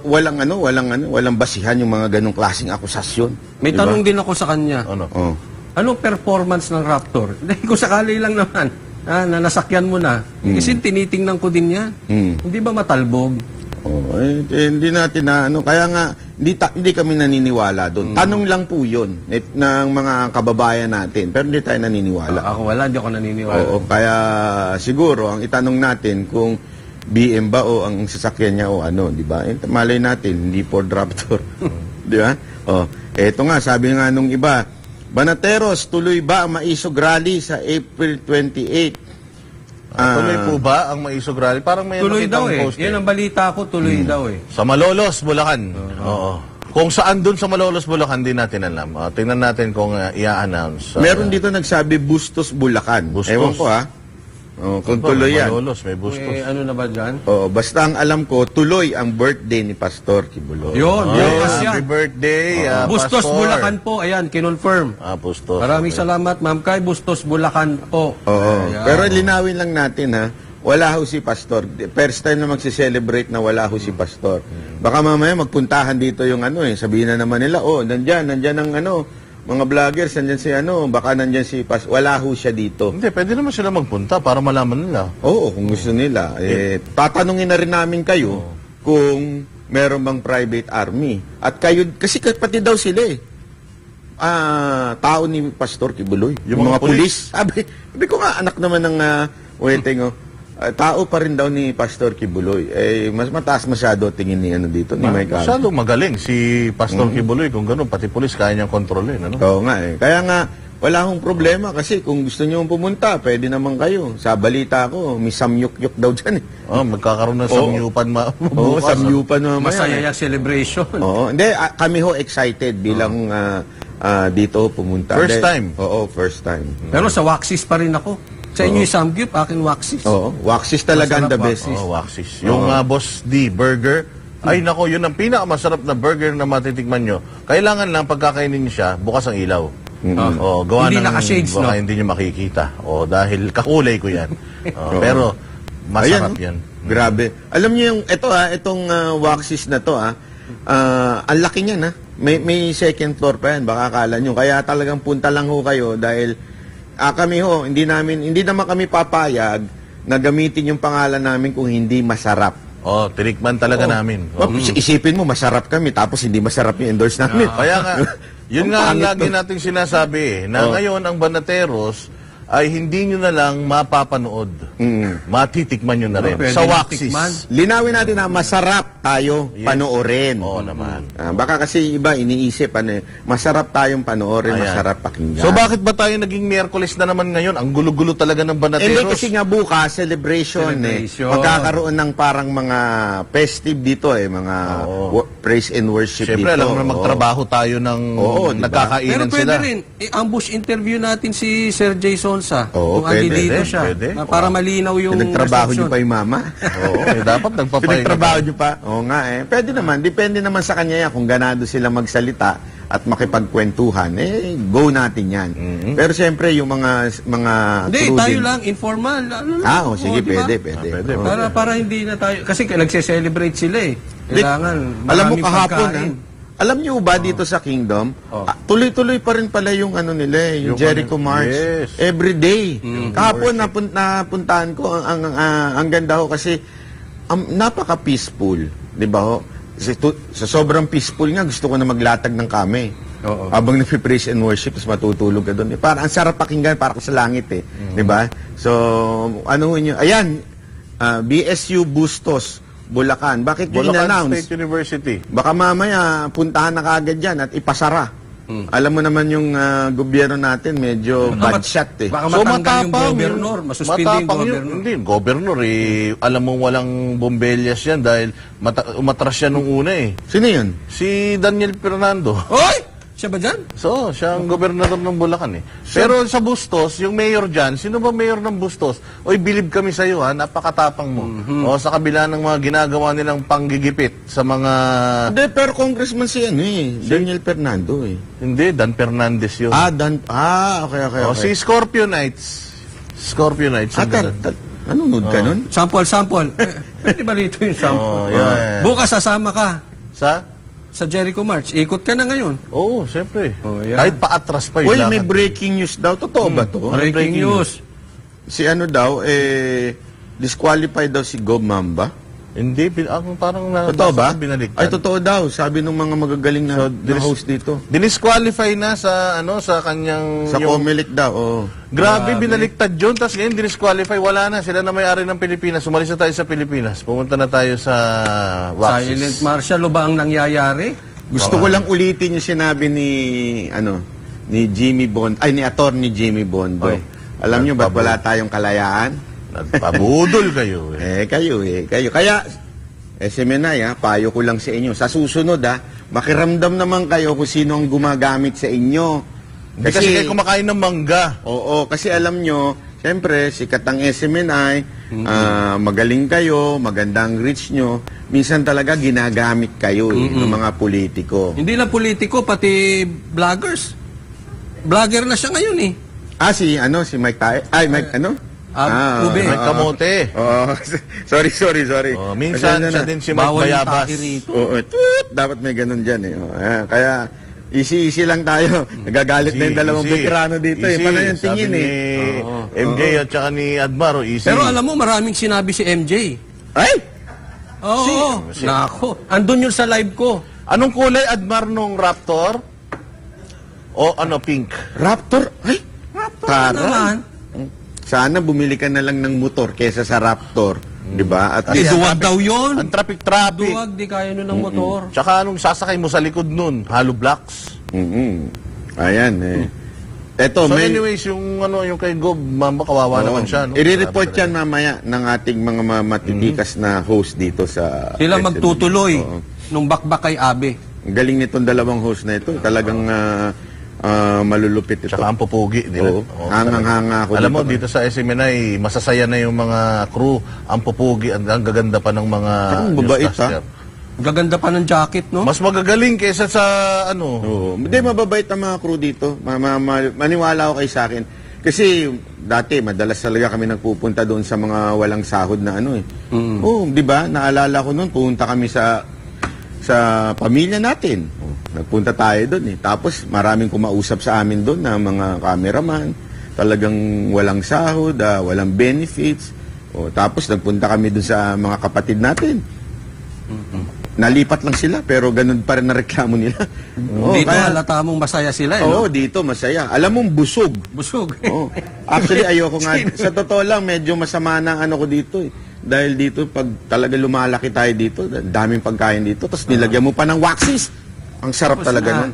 walang basihan yung mga ganong klaseng akusasyon.
May
Di ba?
tanong din ako sa kanya.
Ano?
Oh.
Anong performance ng Raptor? Dahil kung sakali lang naman, na nasakyan mo na. Kasi tinitingnan ko din yan. Hindi ba matalbog?
Oh, hindi natin na ano. Kaya nga, hindi kami naniniwala doon. Tanong lang po yun ng mga kababayan natin. Pero hindi tayo naniniwala.
Ako wala, hindi ako naniniwala.
Oo, kaya siguro, ang itanong natin kung BM ba o ang sasakyan niya o ano, di ba? Malay natin, hindi Ford Raptor. Di ba? Oh, eto nga, sabi nga nung iba, Banateros, tuloy ba ang Maisog Rally sa April 28?
Tuloy po ba ang Maisog Rally? Parang may
Tuloy daw
nakitang
eh.
post
Yan ang balita ko, tuloy daw eh.
Sa Malolos, Bulacan. Oo. Kung saan dun sa Malolos, Bulacan, di natin alam. Tingnan natin kung i-announce.
Meron dito nagsabi Bustos, Bulacan.
Bustos.
Ewan ko ha. Oh, kung tuloy yan.
Malolos, may Bustos.
Ano na ba dyan?
Oh, basta ang alam ko, tuloy ang birthday ni Pastor Kibuloy.
Yun, bukas yan.
Happy birthday,
Bustos
Pastor.
Bulacan po, ayan, kinonfirm.
Bustos.
Maraming salamat, Ma'am Kay. Bustos Bulacan po.
Oo.
Ayan.
Pero linawin lang natin ha, wala ho si Pastor. First time na magse-celebrate na wala ho si Pastor. Baka mamaya magpuntahan dito yung ano sabihin na naman nila, nandyan ang ano, mga vloggers, nandyan si ano, baka nandyan si Pastor. Wala ho siya dito.
Hindi, pwede naman sila magpunta para malaman nila.
Oo, kung gusto nila. Tatanungin na rin namin kayo kung meron bang private army? At kayo, kasi pati daw sila tao ni Pastor Kibuloy.
Yung mga pulis.
Sabi ko nga, anak naman ng Weteng, tao pa rin daw ni Pastor Kibuloy. Mas mataas masyado tingin ni dito, ni Mike Allen.
Masyadong magaling si Pastor Kibuloy. Kung gano'n, pati pulis kaya niyang kontrolin. Ano?
Oo nga Kaya nga, wala akong problema kasi kung gusto niyo pumunta, pwede naman kayo. Sa balita ko, may samyuk-yuk daw dyan
Magkakaroon ng samyupan
Oo, samyupan mamaya.
Masaya celebration.
Oo, hindi, kami excited bilang dito pumunta.
First time?
Oo, first time.
Pero sa Waxis pa rin ako. Sa inyo yung Samgyup, akin Waxis.
Oo, Waxis talaga ang the best.
Waxis. Yung Boss D burger, ay nako, yun ang pinakamasarap na burger na matitikman nyo. Kailangan lang pagkakainin nyo siya, bukas ang ilaw. Gawa
Hindi
ng,
naka-shades,
baka
no?
hindi nyo makikita. Dahil kakulay ko yan. Pero masarap yan.
Grabe. Alam niyo yung itong Waxis na to ang laki niyan May second floor pa yan, baka akala nyo. Kaya talagang punta lang ho kayo dahil kami hindi naman kami papayag na gamitin yung pangalan namin kung hindi masarap.
Tinikman talaga namin.
Isipin mo, masarap kami, tapos hindi masarap yung endorse namin.
Kaya nga, yun nga ang lagi nating sinasabi na ngayon ang Banateros ay hindi nyo na lang mapapanood. Matitikman nyo na rin.
Pwede
Sa
na
Waxis.
tikman.
Linawin natin na masarap tayo panoorin.
Oo naman.
Baka kasi iba iniisip, masarap tayong panoorin,
Ayan.
masarap pakinggan.
So bakit ba tayo naging Miyerkules na naman ngayon? Ang gulo-gulo talaga ng Banateros.
Hindi kasi nga bukas, celebration. Magkakaroon ng parang mga festive dito mga praise and worship
Siyempre,
dito.
alam mo na magtrabaho tayo ng
diba?
nagkakainan
Pero pwede
sila.
rin, ambush interview natin si Sir Jason kung
pwede.
andito siya.
Pwede.
Para malinaw yung
Pinagtrabaho niyo
reception.
pa yung mama.
Dapat nagpapahinga.
Pinagtrabaho niyo pa? Oo nga Pwede naman. Depende naman sa kanya yan. Kung ganado sila magsalita at makipagkwentuhan, go natin yan. Pero siyempre, yung mga
Hindi,
cruising-
tayo lang, informal.
sige,
diba?
pwede.
Para hindi na tayo, kasi nagse-celebrate sila Kailangan,
Alam mo
maraming
kahapon,
pagkain.
alam niyo ba dito sa Kingdom, tuloy-tuloy pa rin pala yung yung Jericho March.
Yes.
Every day. Kahapon napuntahan ko, ang ganda ho kasi napaka-peaceful. Di ba ho? Sa sobrang peaceful nga, gusto ko na maglatag ng kami. Habang nag-praise and worship, tapos matutulog ka doon. Parang ang sarap pakinggan, parang sa langit Di ba? So, ayan, BSU Bustos, Bulacan. Bakit yun
Bulacan
in-announce?
State University.
Baka mamaya puntahan na kaagad yan at ipasara. Alam mo naman yung gobyerno natin medyo bad shot
Baka matanggal yung gobernur, masuspindi yung gobernur.
Hindi, gobernur alam mo walang bombelyas yan dahil umatras siya nung una
Sino yun?
Si Daniel Fernando.
Oy! Siya ba dyan?
So, siya ang gobernador ng Bulacan Pero sa Bustos, yung mayor dyan, sino ba mayor ng Bustos? Oy, bilib kami sa iyo napakatapang mo. Sa kabila ng mga ginagawa nilang panggigipit sa mga...
Hindi, pero congressman si Daniel Fernando
Hindi, Dan Fernandez yun.
Okay.
Si Scorpio Knights. Scorpio Knights.
Nanonood ka nun?
Sample. Pwede ba rito yung sample?
Yeah.
Bukas sasama ka
Sa
Jericho March. Ikot ka na ngayon.
Oo, siyempre.
Yan.
Kahit paatras pa yung
May breaking news daw. Totoo ba to?
Breaking news.
Si disqualified daw si Gob Mamba.
Hindi, parang
Totoo ba?
binaliktad.
Ay, totoo daw. Sabi ng mga magagaling na host dito.
Dinisqualify na sa kanyang...
Sa Comelec daw,
Grabe, binaliktad yun. Tapos ngayon, dinisqualify. Wala na. Sila na may-ari ng Pilipinas. Umalis na tayo sa Pilipinas. Pumunta na tayo sa Waxis.
Silent martial o ba ang nangyayari?
Gusto ko lang ulitin yung sinabi ni Jimmy Bond, ni Attorney Jimmy Bondo. Alam nyo ba't wala tayong kalayaan?
Nagpabudol kayo
Kayo. Kaya, Semenay, payo ko lang sa inyo. Sa susunod, makiramdam naman kayo kung sino ang gumagamit sa inyo.
Kasi kayo kumakain ng mangga.
Oo, kasi alam nyo, siyempre, sikat ang SMNI, magaling kayo, magandang reach nyo, minsan talaga ginagamit kayo ng mga politiko.
Hindi lang politiko, pati vloggers. Vlogger na siya ngayon
Si Mike Tae. Mike
Ube.
Mike Kamote.
Sorry.
Minsan siya din si Mike
Bawal yung
Bayabas.
taki rito.
Dapat may ganun dyan Kaya, easy lang tayo. Nagagalit na yung dalawang veterano dito Paano yung tingin
Sabi ni MJ at saka ni Admaro, easy.
Pero alam mo, maraming sinabi si MJ.
Ay!
Oo. Nako. Andun yun sa live ko.
Anong kulay, Admar, nung Raptor? O ano, pink?
Raptor? Ay, taray.
Naman.
Sana bumili ka na lang ng motor kesa sa Raptor. Di ba? At
Duwag daw yun.
Ang traffic.
Duwag, di kaya nun ng motor.
Tsaka anong sasakay mo sa likod nun? Hollow blocks.
Ayan eh. Eto,
So
may...
anyways, yung kay Gob, mama, kawawa naman siya. No?
I-report yan mamaya ng ating mga matitikas na host dito sa...
Sila
SMB.
magtutuloy
Oo.
nung bakbak kay Abe.
Ang galing nitong dalawang host na ito. Talagang malulupit ito.
Tsaka ang pupugi nila.
Oo. Hangang-hanga ako
Alam mo, dito sa SMNI, masasaya na yung mga crew. Ang pupugi, ang gaganda pa ng mga
Ang babait,
newscaster.
Gaganda pa ng jacket, no?
Mas magagaling kaysa sa ano.
Oo. Hindi, mababait ang mga crew dito. Maniwala ako kayo sa akin. Kasi dati, madalas talaga kami nagpupunta doon sa mga walang sahod na ano eh. Oo, di ba? Naalala ko noon, pumunta kami sa pamilya natin. Nagpunta tayo doon eh. Tapos maraming kumausap sa amin doon na mga cameraman. Talagang walang sahod, walang benefits. Tapos nagpunta kami doon sa mga kapatid natin. Nalipat lang sila pero ganun pa rin na reklamo nila.
Dito halata mong masaya sila, eh,
Oo,
no?
dito masaya. Alam mong busog.
Busog.
Oo. Actually, ayoko nga. Sa totoo lang, medyo masama na ano ko dito eh. Dahil dito, pag talaga lumalaki tayo dito, daming pagkain dito, tapos nilagyan mo pa ng waxis. Ang sarap talaga nun.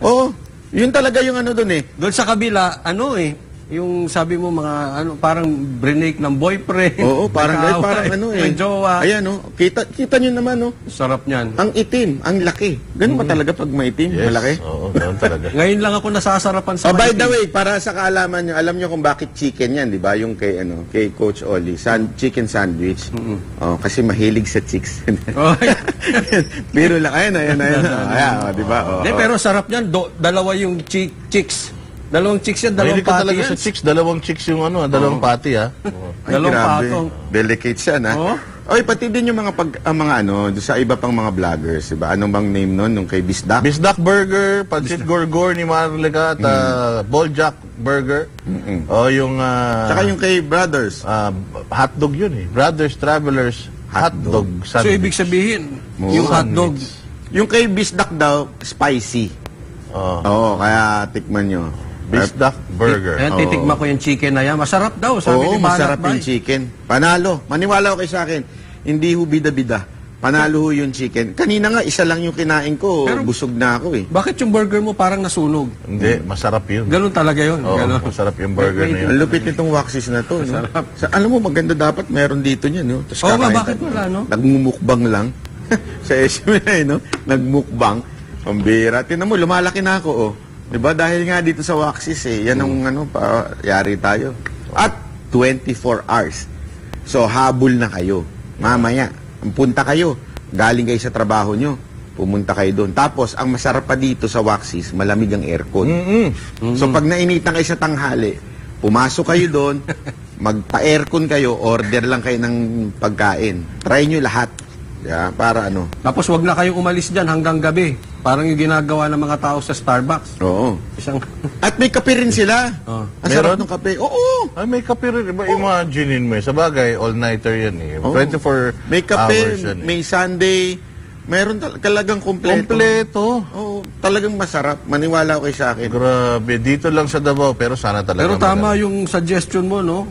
Oo. Yun talaga yung ano dun eh.
Doon sa kabila, ano eh, yung sabi mo mga ano parang brinake ng boyfriend.
Oo, parang ano eh.
May jowa.
Ayan oh, kita nyo naman oh.
Sarap niyan.
Ang itim, ang laki. Ganun ba talaga pag maitim,
Yes.
malaki?
Oo, ganun talaga.
Ngayon lang ako nasasarapan sa
By the
maitim.
way, para sa kaalaman nyo, alam nyo kung bakit chicken yan, di ba? Yung kay Coach Oli, chicken sandwich. Oh, kasi mahilig sa chicks.
Oh.
Pero lang, ayan. Ayan, di ba? Oh,
Hindi, pero sarap niyan. Dalawa yung chicks. Dalawang chicks yan, dalawang
Mahilig ka
pati
talaga
yan.
sa chicks. Dalawang chicks yung dalawang pati ha.
Ay,
Dalawang
grabe.
patong.
Delicate siya, na.
Oh.
Oy, pati din yung mga sa iba pang mga vloggers, di ba? Anong bang name nun? Nung kay Bisdak?
Bisdak Burger, Pancit Gorgor ni Marlica, at Boljak Burger. O yung...
Tsaka yung kay Brothers.
hotdog yun eh. Brothers Travelers Hotdog
So,
Sandwich.
ibig sabihin,
Oh.
yung hotdog.
Yung kay Bisdak daw, spicy. Oo, kaya tikman nyo.
Bisdak Burger.
Ayan, titikman ko yung chicken na yan. Masarap daw, sabi
Oo,
ni Manat
masarap
Bay.
yung chicken. Panalo. Maniwala ko kayo sa akin. Hindi ho bida-bida. Panalo ho yung chicken. Kanina nga, isa lang yung kinain ko.
Pero-
busog na ako eh.
Bakit yung burger mo parang nasunog?
Hindi, masarap yun.
Ganun talaga yun.
Oo,
Ganun.
masarap yung burger na yun.
Ang lupit nitong waxis na to. No? Alam mo, maganda dapat meron dito niyan. No? Tapos
Oo nga,
kakain
bakit
tayo.
wala, no?
Nagmumukbang lang. Sa SMNI, no? Nagmukbang. Pambira. Tinan mo, lumalaki na ako, oh. Diba? Dahil nga dito sa waxis, eh. Yan ang yari tayo. At 24 hours. So, habol na kayo. Mamaya, punta kayo. Galing kayo sa trabaho nyo. Pumunta kayo doon. Tapos, ang masarap pa dito sa waxis, malamig ang aircon. So, pag nainitan kayo sa tanghali, pumasok kayo doon, magpa-aircon kayo, order lang kayo ng pagkain. Try nyo lahat. Yeah, para ano.
Tapos wag na kayong umalis dyan hanggang gabi. Parang yung ginagawa ng mga tao sa Starbucks.
Oo.
Isang...
At may kape rin sila.
Oh.
Ang sarap ng kape. Oo.
Ay, may kape rin. Iba, imaginin mo eh. Sa bagay, all-nighter yan eh.
Oo.
24
May kape,
hours yan eh.
may Sunday. Meron talagang kompleto.
Kompleto.
Oo, talagang masarap. Maniwala ko kayo sa akin.
Grabe. Dito lang sa Davao, pero sana talaga.
Pero tama yung suggestion mo, no?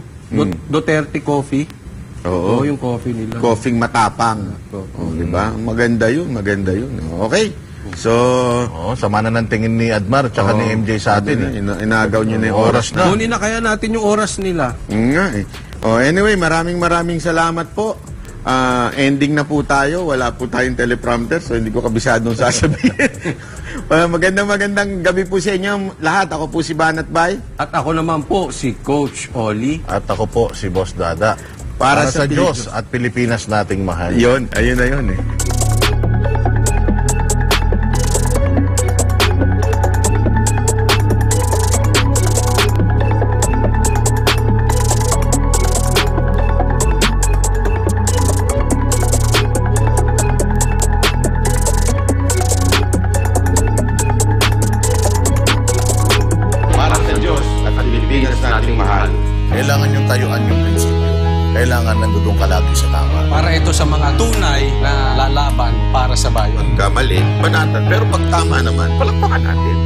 Duterte Coffee.
Oo.
Yung coffee nila.
Coffee matapang. Oo, di ba? Maganda yun. Okay. So,
Oo, sama na ng tingin ni Admar tsaka ni MJ sa atin eh.
Inagaw nyo na yung oras na.
Kunin na kaya natin yung oras nila.
Nga eh. Anyway, maraming salamat po. Ending na po tayo. Wala po tayong teleprompter, so hindi ko kabisadong sasabihin. Magandang gabi po sa inyo lahat. Ako po si Banat Bay.
At ako naman po, si Coach Oli.
At ako po, si Boss Dada. Para sa Diyos at Pilipinas nating mahal.
Ayun na yun eh.
Para sa Diyos at Pilipinas nating mahal.
Kailangan yung tayuan yung prinsipyo. Kailangan nandudong ka lagi sa tama.
Para ito sa mga tunay
pagka mali, banatan. Pero pag tama naman, palakpakan natin.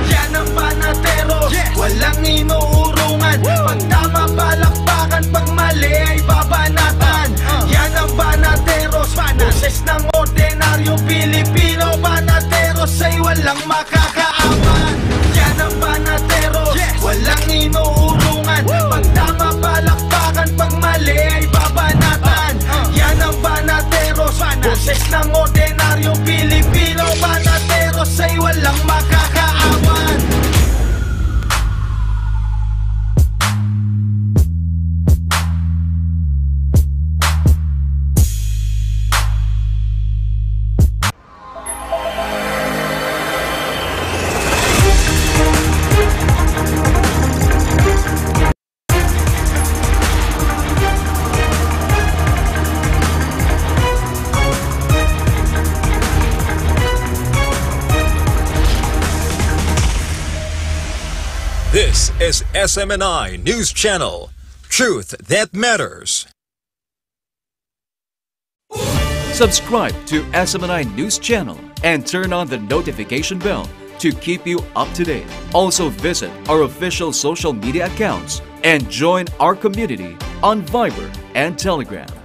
Yan ang banatero, walang inuurungan. Pag tama palakpakan, pag mali ay babanatan. Yan ang banateros, boses ng ordinaryong Pilipino. Banateros ay walang makakaawan. Yan ang banateros, walang inuurungan. Pag tama palakpakan, pag mali ay babanatan. Yan ang banateros, boses ng ordinaryong Pilipino. Banateros ay walang makakaawan.
This is SMNI News Channel. Truth that matters.
Subscribe to SMNI News Channel and turn on the notification bell to keep you up to date. Also visit our official social media accounts and join our community on Viber and Telegram.